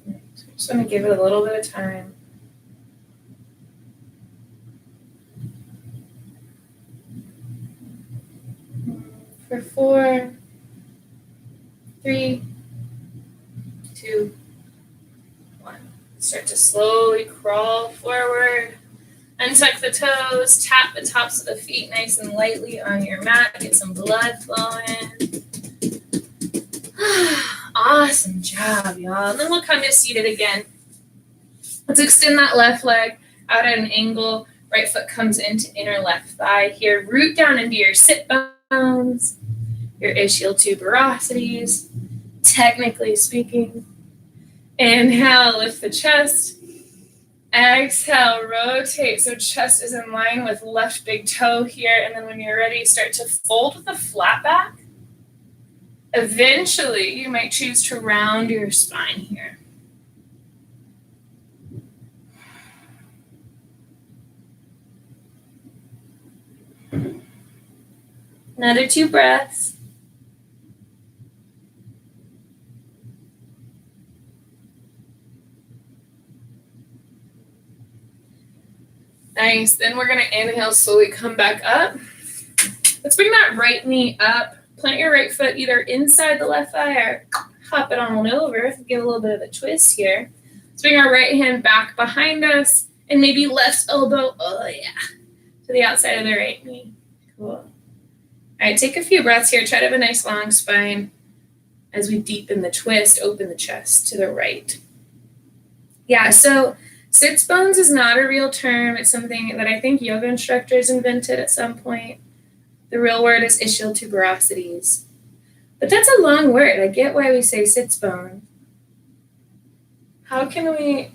Right. going to give it a little bit of time. For 4, 3, 2, 1. Start to slowly crawl forward. Untuck the toes, tap the tops of the feet nice and lightly on your mat. Get some blood flowing. Awesome job, y'all. And then we'll come to seated again. Let's extend that left leg out at an angle. Right foot comes into inner left thigh here. Root down into your sit bones, your ischial tuberosities, technically speaking. Inhale, lift the chest. Exhale, rotate so chest is in line with left big toe here. And then when you're ready, start to fold with a flat back. Eventually, you might choose to round your spine here. Another 2 breaths. Nice. Then we're going to inhale, slowly come back up. Let's bring that right knee up. Plant your right foot either inside the left thigh or hop it on over. Give a little bit of a twist here. Let's bring our right hand back behind us and maybe left elbow, to the outside of the right knee. Cool. All right, take a few breaths here. Try to have a nice long spine as we deepen the twist, open the chest to the right. Yeah, so sits bones is not a real term. It's something that I think yoga instructors invented at some point. The real word is ischial tuberosities. But that's a long word. I get why we say sits bone. How can we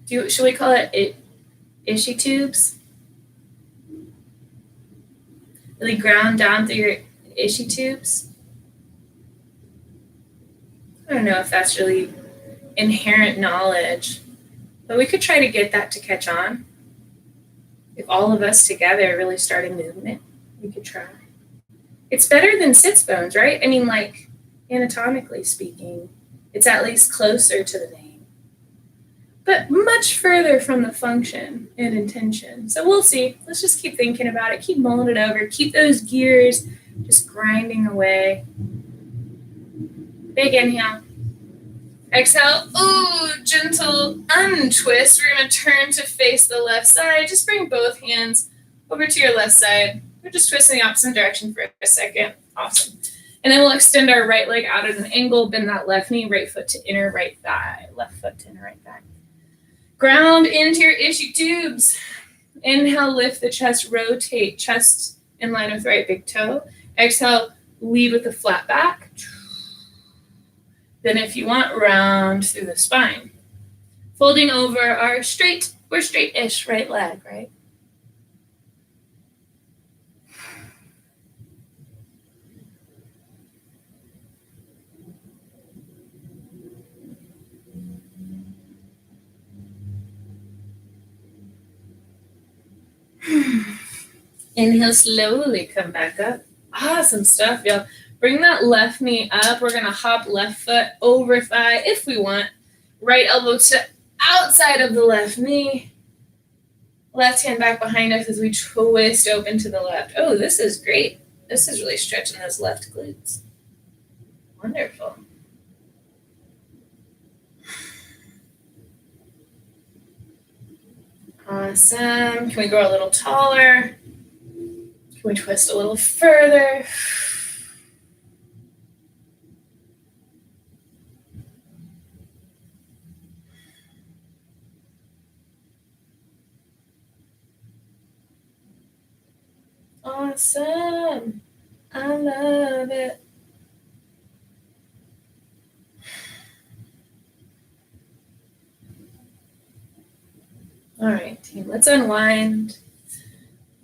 should we call it ishy tubes? Really ground down through your ishy tubes? I don't know if that's really inherent knowledge. But we could try to get that to catch on. If all of us together really start a movement, we could try. It's better than sits bones, right? I mean, like, anatomically speaking, it's at least closer to the name. But much further from the function and intention. So we'll see. Let's just keep thinking about it. Keep mulling it over. Keep those gears just grinding away. Big inhale. Exhale, gentle untwist. We're going to turn to face the left side. Just bring both hands over to your left side. We're just twisting the opposite direction for a second. Awesome. And then we'll extend our right leg out at an angle, bend that left knee, right foot to inner right thigh, left foot to inner right thigh. Ground into your ishy tubes. Inhale, lift the chest, rotate, chest in line with right big toe. Exhale, lead with a flat back. Then if you want, round through the spine. Folding over our straight-ish right leg, right? Inhale, slowly come back up. Awesome stuff, y'all. Bring that left knee up. We're going to hop left foot over thigh if we want. Right elbow to outside of the left knee. Left hand back behind us as we twist open to the left. Oh, this is great. This is really stretching those left glutes. Wonderful. Awesome. Can we go a little taller? Can we twist a little further? Awesome. I love it. All right, team, let's unwind.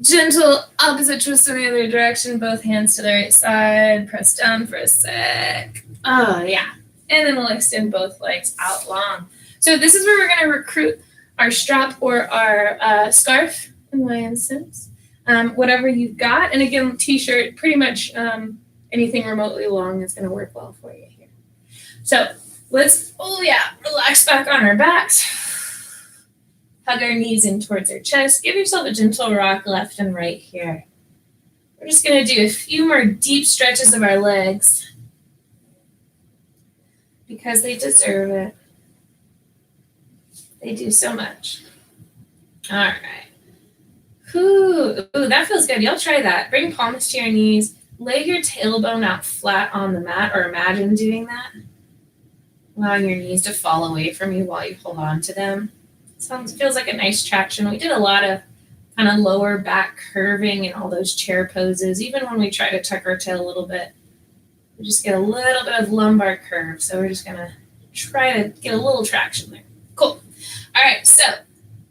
Gentle opposite twist in the other direction, both hands to the right side. Press down for a sec. Oh, yeah. And then we'll extend both legs out long. So this is where we're going to recruit our strap or our scarf in my instance. Whatever you've got. And again, t-shirt, pretty much anything remotely long is going to work well for you here. So Let's, relax back on our backs. Hug our knees in towards our chest. Give yourself a gentle rock left and right here. We're just going to do a few more deep stretches of our legs because they deserve it. They do so much. All right. Ooh, that feels good. Y'all try that. Bring palms to your knees. Lay your tailbone out flat on the mat, or imagine doing that. Allowing your knees to fall away from you while you hold on to them. Feels like a nice traction. We did a lot of kind of lower back curving and all those chair poses. Even when we try to tuck our tail a little bit, we just get a little bit of lumbar curve. So we're just going to try to get a little traction there. Cool. All right, so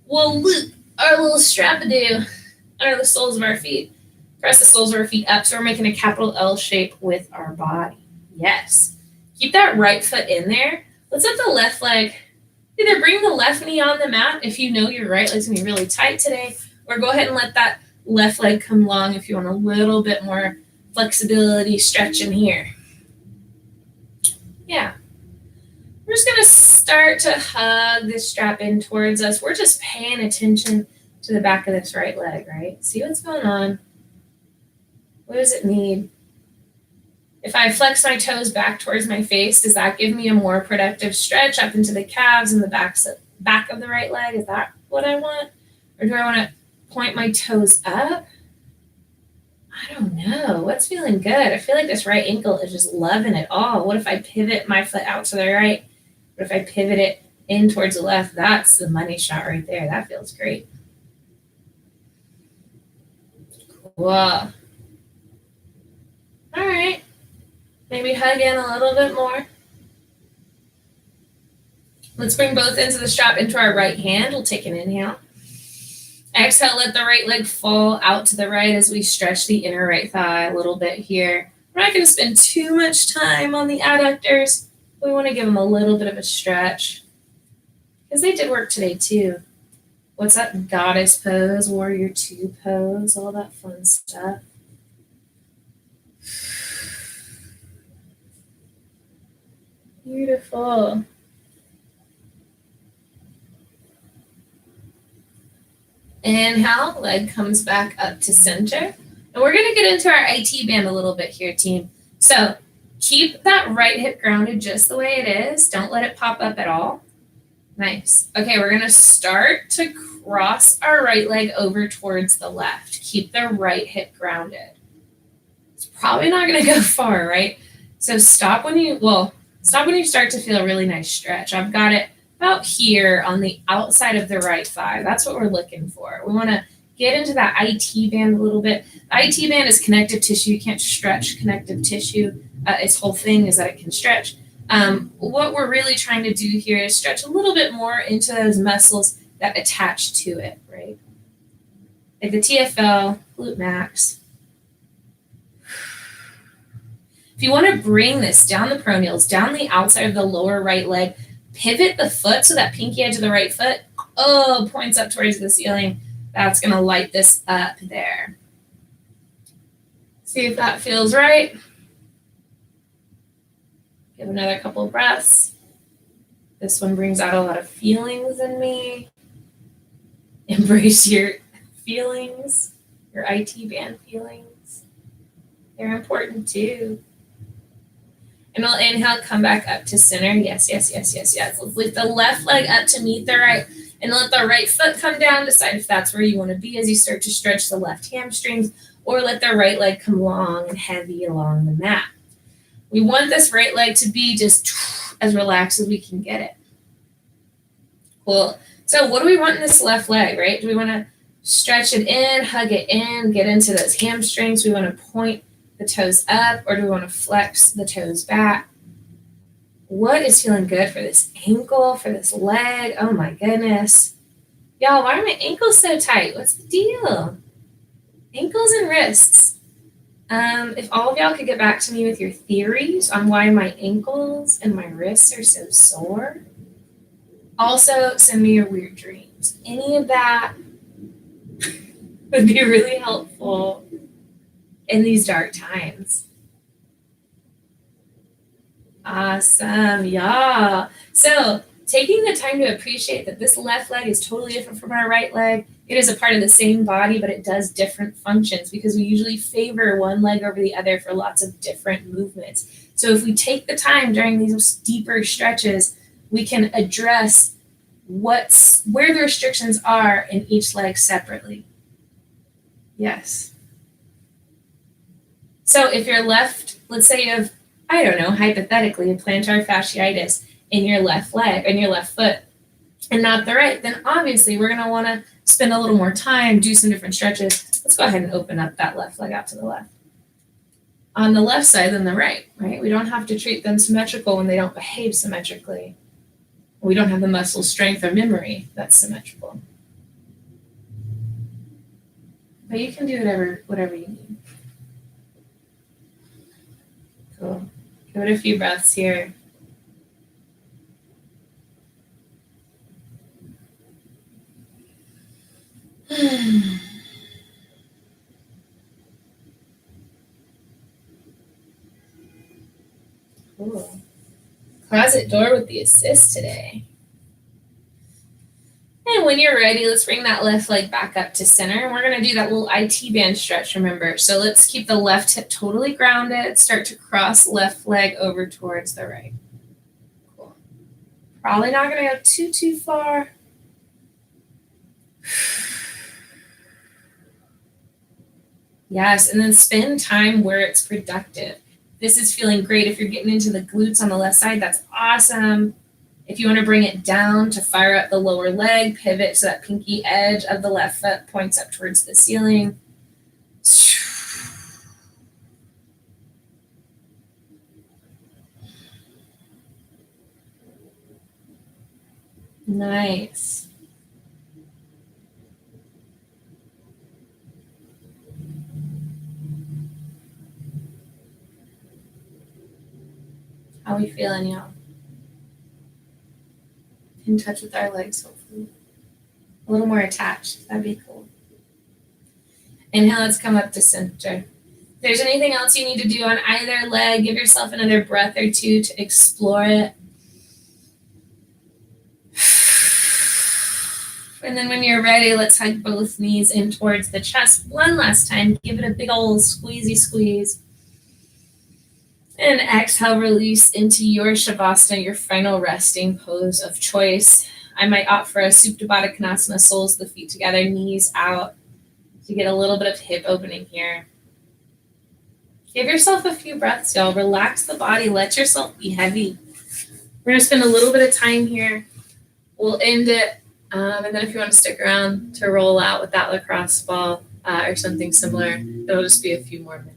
we'll loop our little strap-a-doo under the soles of our feet. Press the soles of our feet up, so we're making a capital L shape with our body. Yes. Keep that right foot in there. Let's let the left leg, either bring the left knee on the mat if you know your right leg's going to be really tight today, or go ahead and let that left leg come long if you want a little bit more flexibility, stretch in here. Yeah. We're just going to start to hug this strap in towards us. We're just paying attention to the back of this right leg, right? See what's going on. What does it need? If I flex my toes back towards my face, does that give me a more productive stretch up into the calves and the back of the right leg? Is that what I want? Or do I want to point my toes up? I don't know. What's feeling good? I feel like this right ankle is just loving it all. What if I pivot my foot out to the right? What if I pivot it in towards the left? That's the money shot right there. That feels great. Cool. All right. Maybe hug in a little bit more. Let's bring both ends of the strap into our right hand. We'll take an inhale. Exhale, let the right leg fall out to the right as we stretch the inner right thigh a little bit here. We're not going to spend too much time on the adductors. We want to give them a little bit of a stretch because they did work today too. What's that? Goddess pose, warrior two pose, all that fun stuff. Beautiful. Inhale, leg comes back up to center. And we're going to get into our IT band a little bit here, team. So keep that right hip grounded just the way it is. Don't let it pop up at all. Nice. Okay, we're going to start to cross our right leg over towards the left. Keep the right hip grounded. It's probably not going to go far, right? So stop when you start to feel a really nice stretch. I've got it about here on the outside of the right thigh. That's what we're looking for. We want to get into that IT band a little bit. The IT band is connective tissue. You can't stretch connective tissue. Its whole thing is that it can stretch. What we're really trying to do here is stretch a little bit more into those muscles that attach to it, right? Like the TFL, glute max. If you want to bring this down the pronils, down the outside of the lower right leg, pivot the foot so that pinky edge of the right foot, points up towards the ceiling. That's going to light this up there. See if that feels right. Give another couple of breaths. This one brings out a lot of feelings in me. Embrace your feelings, your IT band feelings. They're important too. And we'll inhale, come back up to center. Yes. Let's lift the left leg up to meet the right. And let the right foot come down. Decide if that's where you want to be as you start to stretch the left hamstrings, or let the right leg come long and heavy along the mat. We want this right leg to be just as relaxed as we can get it. Cool. So what do we want in this left leg, right? Do we want to stretch it in, hug it in, get into those hamstrings? Do we want to point the toes up, or do we want to flex the toes back? What is feeling good for this ankle, for this leg? Oh my goodness. Y'all, why are my ankles so tight? What's the deal? Ankles and wrists. If all of y'all could get back to me with your theories on why my ankles and my wrists are so sore. Also, send me your weird dreams. Any of that would be really helpful in these dark times. Awesome. Yeah. So taking the time to appreciate that this left leg is totally different from our right leg. It is a part of the same body, but it does different functions because we usually favor one leg over the other for lots of different movements. So if we take the time during these deeper stretches, we can address where the restrictions are in each leg separately. Yes. So if you're left, let's say you have, I don't know, hypothetically, plantar fasciitis in your left leg, in your left foot, and not the right, then obviously we're going to want to spend a little more time, do some different stretches. Let's go ahead and open up that left leg out to the left. On the left side than the right? We don't have to treat them symmetrical when they don't behave symmetrically. We don't have the muscle strength or memory that's symmetrical. But you can do whatever you need. Cool. Give it a few breaths here. Cool. Closet door with the assist today. And when you're ready, let's bring that left leg back up to center. And we're going to do that little IT band stretch, remember. So let's keep the left hip totally grounded. Start to cross left leg over towards the right. Cool. Probably not going to go too far. Yes, and then spend time where it's productive. This is feeling great. If you're getting into the glutes on the left side, that's awesome. If you want to bring it down to fire up the lower leg, pivot so that pinky edge of the left foot points up towards the ceiling. Nice. How are we feeling, y'all? In touch with our legs, hopefully. A little more attached. That'd be cool. Inhale, let's come up to center. If there's anything else you need to do on either leg, give yourself another breath or two to explore it. And then when you're ready, let's hug both knees in towards the chest. One last time. Give it a big old squeezy squeeze. And exhale, release into your Shavasana, your final resting pose of choice. I might opt for a Supta Baddha Konasana, soles of the feet together, knees out, to get a little bit of hip opening here. Give yourself a few breaths, y'all. Relax the body. Let yourself be heavy. We're going to spend a little bit of time here. We'll end it. And then if you want to stick around to roll out with that lacrosse ball or something similar, it'll just be a few more minutes.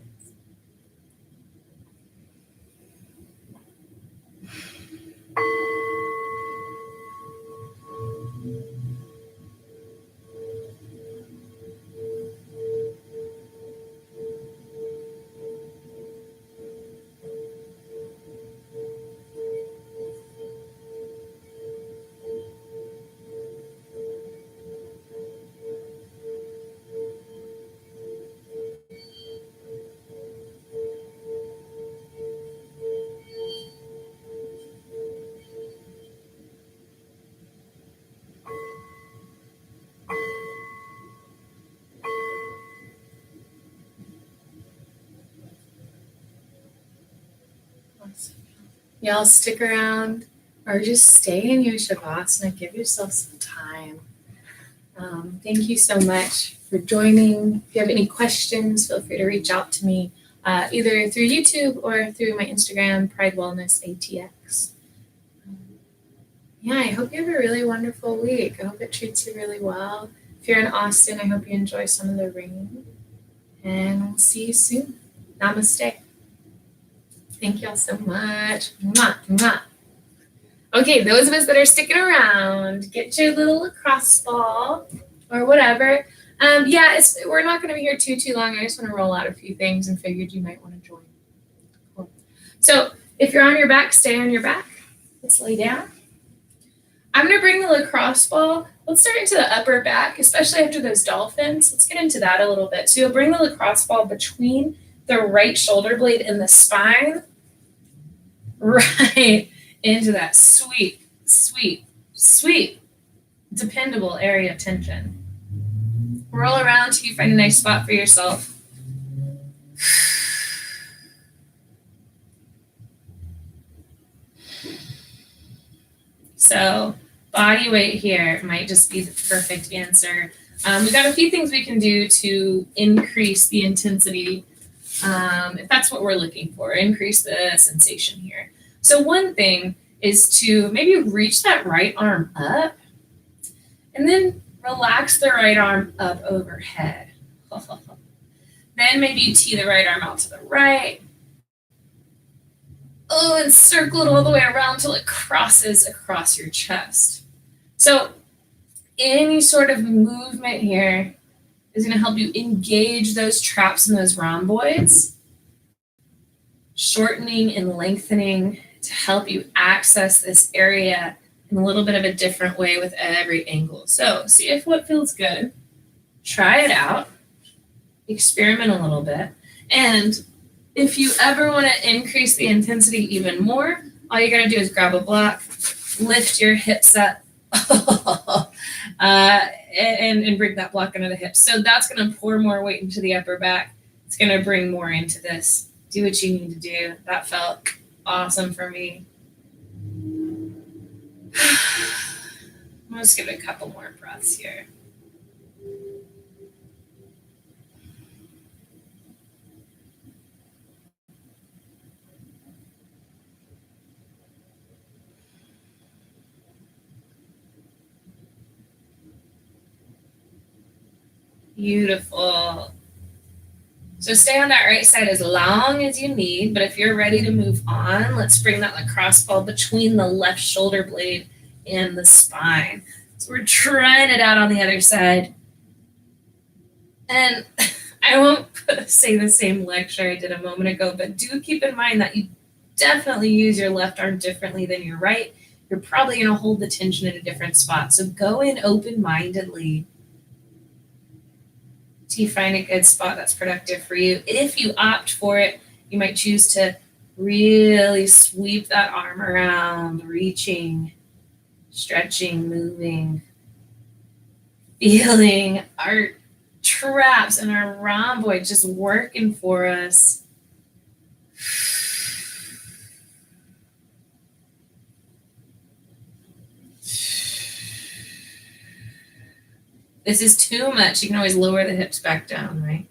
Y'all stick around or just stay in your Shavasana. Give yourself some time. Thank you so much for joining. If you have any questions, feel free to reach out to me either through YouTube or through my Instagram, Pride Wellness ATX. I hope you have a really wonderful week. I hope it treats you really well. If you're in Austin, I hope you enjoy some of the rain. And we'll see you soon. Namaste. Thank y'all so much. Mwah, mwah. Okay, those of us that are sticking around, get your little lacrosse ball or whatever. We're not going to be here too long. I just want to roll out a few things and figured you might want to join. Cool. So if you're on your back, stay on your back. Let's lay down. I'm going to bring the lacrosse ball. Let's start into the upper back, especially after those dolphins. Let's get into that a little bit. So you'll bring the lacrosse ball between the right shoulder blade and the spine. right into that sweet, sweet, sweet, dependable area of tension. Roll around till you find a nice spot for yourself. So body weight here might just be the perfect answer. We've got a few things we can do to increase the intensity, if that's what we're looking for, increase the sensation here. So one thing is to maybe reach that right arm up and then relax the right arm up overhead. Then maybe you tee the right arm out to the right. Oh, and circle it all the way around till it crosses across your chest. So any sort of movement here is going to help you engage those traps and those rhomboids, shortening and lengthening to help you access this area in a little bit of a different way with every angle. So see if what feels good. Try it out. Experiment a little bit. And if you ever want to increase the intensity even more, all you got to do is grab a block, lift your hips up, and bring that block under the hips. So that's going to pour more weight into the upper back. It's going to bring more into this. Do what you need to do. That felt awesome for me. I'm just give it a couple more breaths here. Beautiful. So stay on that right side as long as you need, but if you're ready to move on, let's bring that lacrosse ball between the left shoulder blade and the spine. So we're trying it out on the other side. And I won't say the same lecture I did a moment ago, but do keep in mind that you definitely use your left arm differently than your right. You're probably going to hold the tension in a different spot. So go in open-mindedly till you find a good spot that's productive for you. If you opt for it, you might choose to really sweep that arm around, reaching, stretching, moving, feeling our traps and our rhomboid just working for us. This is too much. You can always lower the hips back down, right?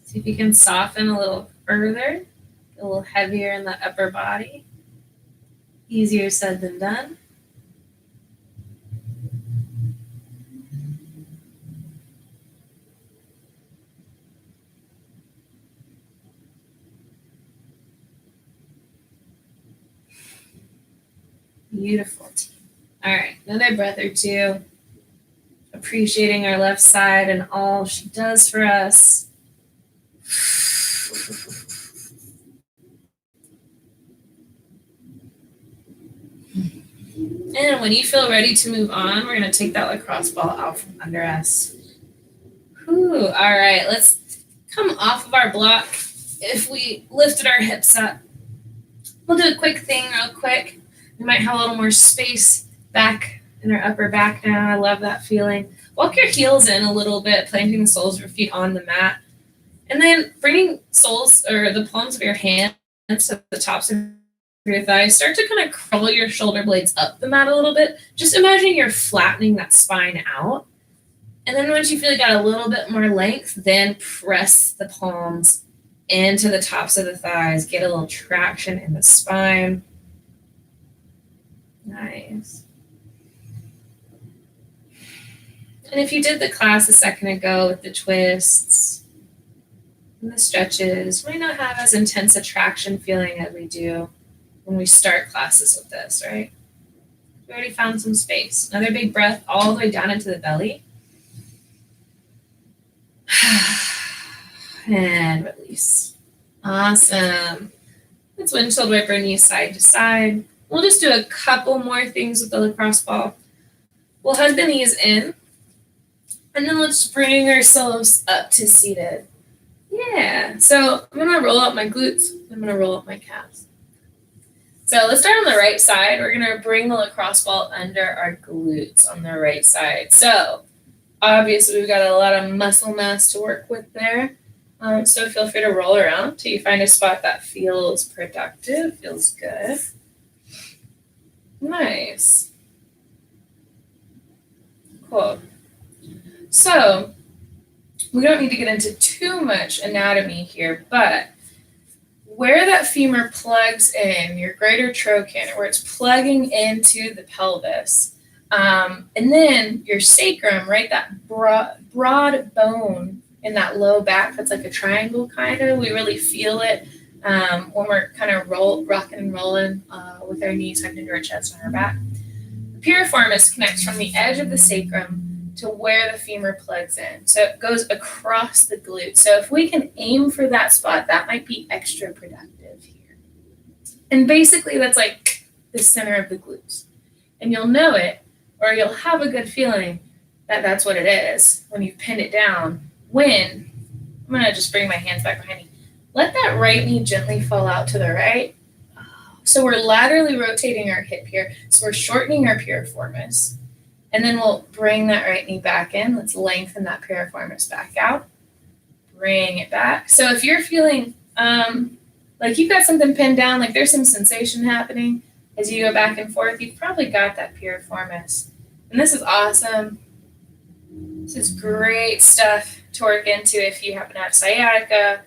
See if you can soften a little further, a little heavier in the upper body. Easier said than done. Beautiful. All right, another breath or two. Appreciating our left side and all she does for us. And when you feel ready to move on, we're going to take that lacrosse ball out from under us. Whew. All right, let's come off of our block. If we lifted our hips up, we'll do a quick thing real quick. We might have a little more space back in our upper back now. I love that feeling. Walk your heels in a little bit, planting the soles of your feet on the mat. And then bringing soles or the palms of your hands to the tops of your thighs. Start to kind of curl your shoulder blades up the mat a little bit. Just imagine you're flattening that spine out. And then once you feel you got a little bit more length, then press the palms into the tops of the thighs. Get a little traction in the spine. Nice. And if you did the class a second ago with the twists and the stretches, we might not have as intense a traction feeling as we do when we start classes with this, right? We already found some space. Another big breath all the way down into the belly. And release. Awesome. Let's windshield wipe our knees side to side. We'll just do a couple more things with the lacrosse ball. We'll hug the knees in, and then let's bring ourselves up to seated. Yeah, so I'm gonna roll up my glutes. I'm gonna roll up my calves. So let's start on the right side. We're gonna bring the lacrosse ball under our glutes on the right side. So obviously we've got a lot of muscle mass to work with there. So feel free to roll around till you find a spot that feels productive, feels good. Nice. Cool. So we don't need to get into too much anatomy here, but where that femur plugs in, your greater trochanter, where it's plugging into the pelvis, and then your sacrum, right, that broad bone in that low back that's like a triangle kind of, we really feel it when we're kind of rocking and rolling with our knees hugged into our chest and our back. The piriformis connects from the edge of the sacrum to where the femur plugs in. So it goes across the glute. So if we can aim for that spot, that might be extra productive here. And basically that's like the center of the glutes. And you'll know it, or you'll have a good feeling that that's what it is when you've pinned it down. When, I'm gonna just bring my hands back behind me. Let that right knee gently fall out to the right. So we're laterally rotating our hip here. So we're shortening our piriformis. And then we'll bring that right knee back in. Let's lengthen that piriformis back out. Bring it back. So if you're feeling like you've got something pinned down, like there's some sensation happening as you go back and forth, you've probably got that piriformis. And this is awesome. This is great stuff to work into if you happen to have sciatica,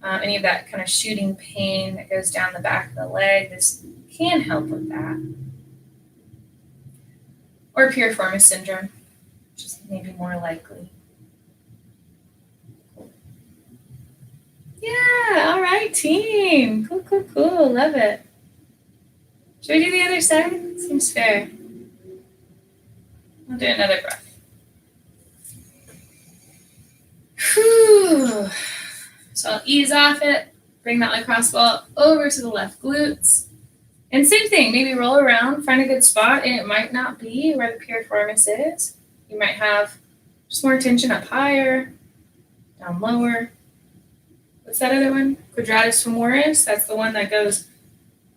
any of that kind of shooting pain that goes down the back of the leg. This can help with that. Or piriformis syndrome, which is maybe more likely. Yeah, all right, team. Cool, cool, cool. Love it. Should we do the other side? Seems fair. I'll do another breath. Whew. So I'll ease off it, bring that lacrosse ball over to the left glutes. And same thing, maybe roll around, find a good spot, and it might not be where the piriformis is. You might have just more tension up higher, down lower. What's that other one? Quadratus femoris. That's the one that goes,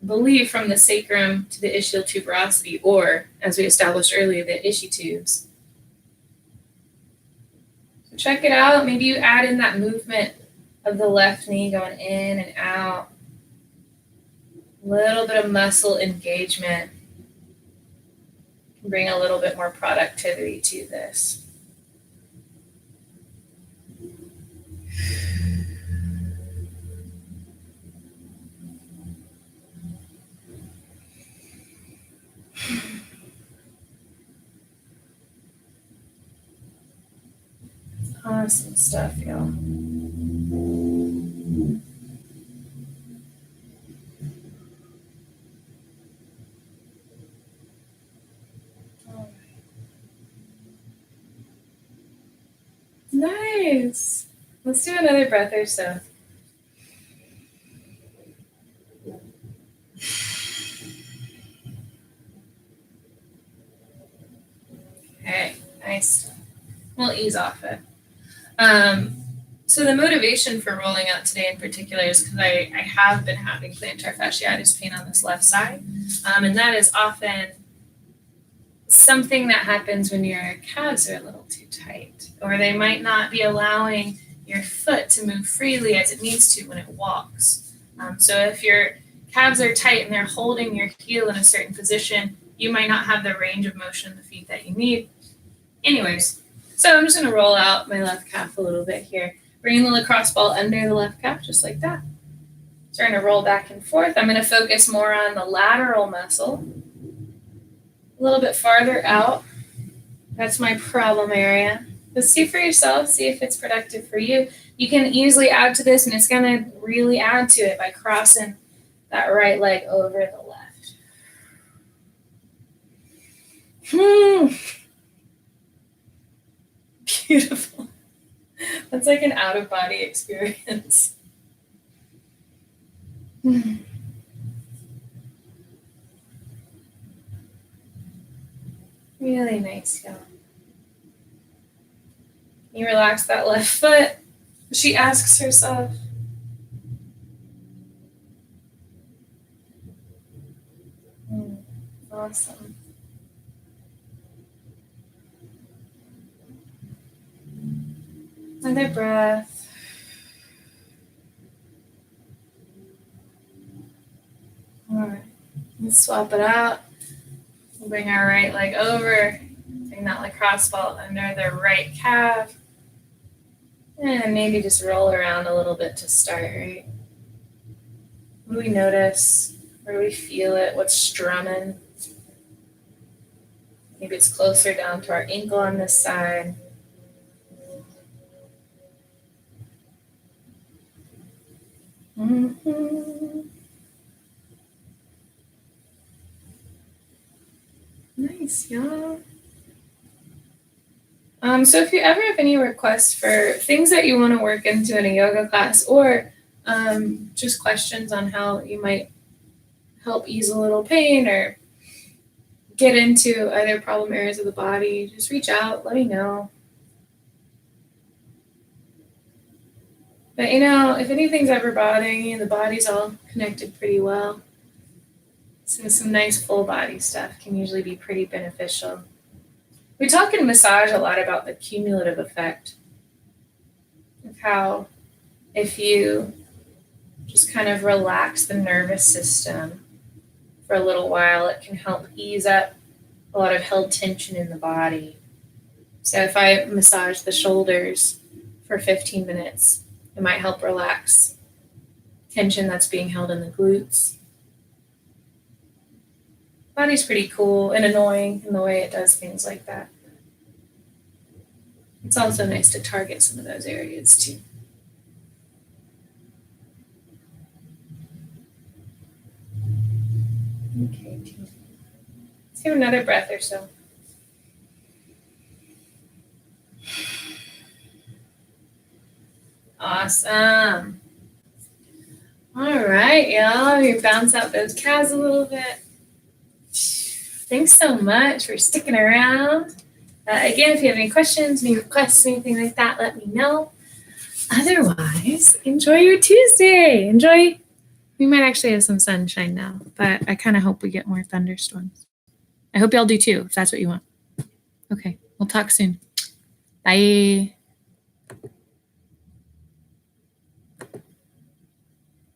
I believe, from the sacrum to the ischial tuberosity, or, as we established earlier, the ischial tubes. So check it out. Maybe you add in that movement of the left knee going in and out. A little bit of muscle engagement can bring a little bit more productivity to this. Awesome stuff, y'all. Nice. Let's do another breath or so. Okay, nice. We'll ease off it. So the motivation for rolling out today in particular is because I have been having plantar fasciitis pain on this left side. And that is often something that happens when your calves are a little too tight, or they might not be allowing your foot to move freely as it needs to when it walks. So if your calves are tight and they're holding your heel in a certain position, you might not have the range of motion in the feet that you need. Anyways, so I'm just going to roll out my left calf a little bit here. Bringing the lacrosse ball under the left calf, just like that. Starting to roll back and forth. I'm going to focus more on the lateral muscle. A little bit farther out. That's my problem area. But see for yourself, see if it's productive for you. You can easily add to this, and it's going to really add to it by crossing that right leg over the left. Beautiful. That's like an out-of-body experience. Really nice, y'all. You relax that left foot. She asks herself. Awesome. Another breath. All right. Let's swap it out. We'll bring our right leg over. Bring that lacrosse ball under the right calf. And maybe just roll around a little bit to start, right? What do we notice? Where do we feel it? What's strumming? Maybe it's closer down to our ankle on this side. Mm-hmm. Nice, y'all. So if you ever have any requests for things that you want to work into in a yoga class, or just questions on how you might help ease a little pain or get into other problem areas of the body, just reach out, let me know. But if anything's ever bothering you, the body's all connected pretty well. So some nice full body stuff can usually be pretty beneficial. We talk in massage a lot about the cumulative effect of how if you just kind of relax the nervous system for a little while, it can help ease up a lot of held tension in the body. So if I massage the shoulders for 15 minutes, it might help relax tension that's being held in the glutes. Body's pretty cool and annoying in the way it does things like that. It's also nice to target some of those areas too. Okay, let's give another breath or so. Awesome. All right, y'all. You bounce out those calves a little bit. Thanks so much for sticking around. Again, if you have any questions, any requests, anything like that, let me know. Otherwise, enjoy your Tuesday. Enjoy. We might actually have some sunshine now, but I kind of hope we get more thunderstorms. I hope y'all do too, if that's what you want. Okay, we'll talk soon. Bye.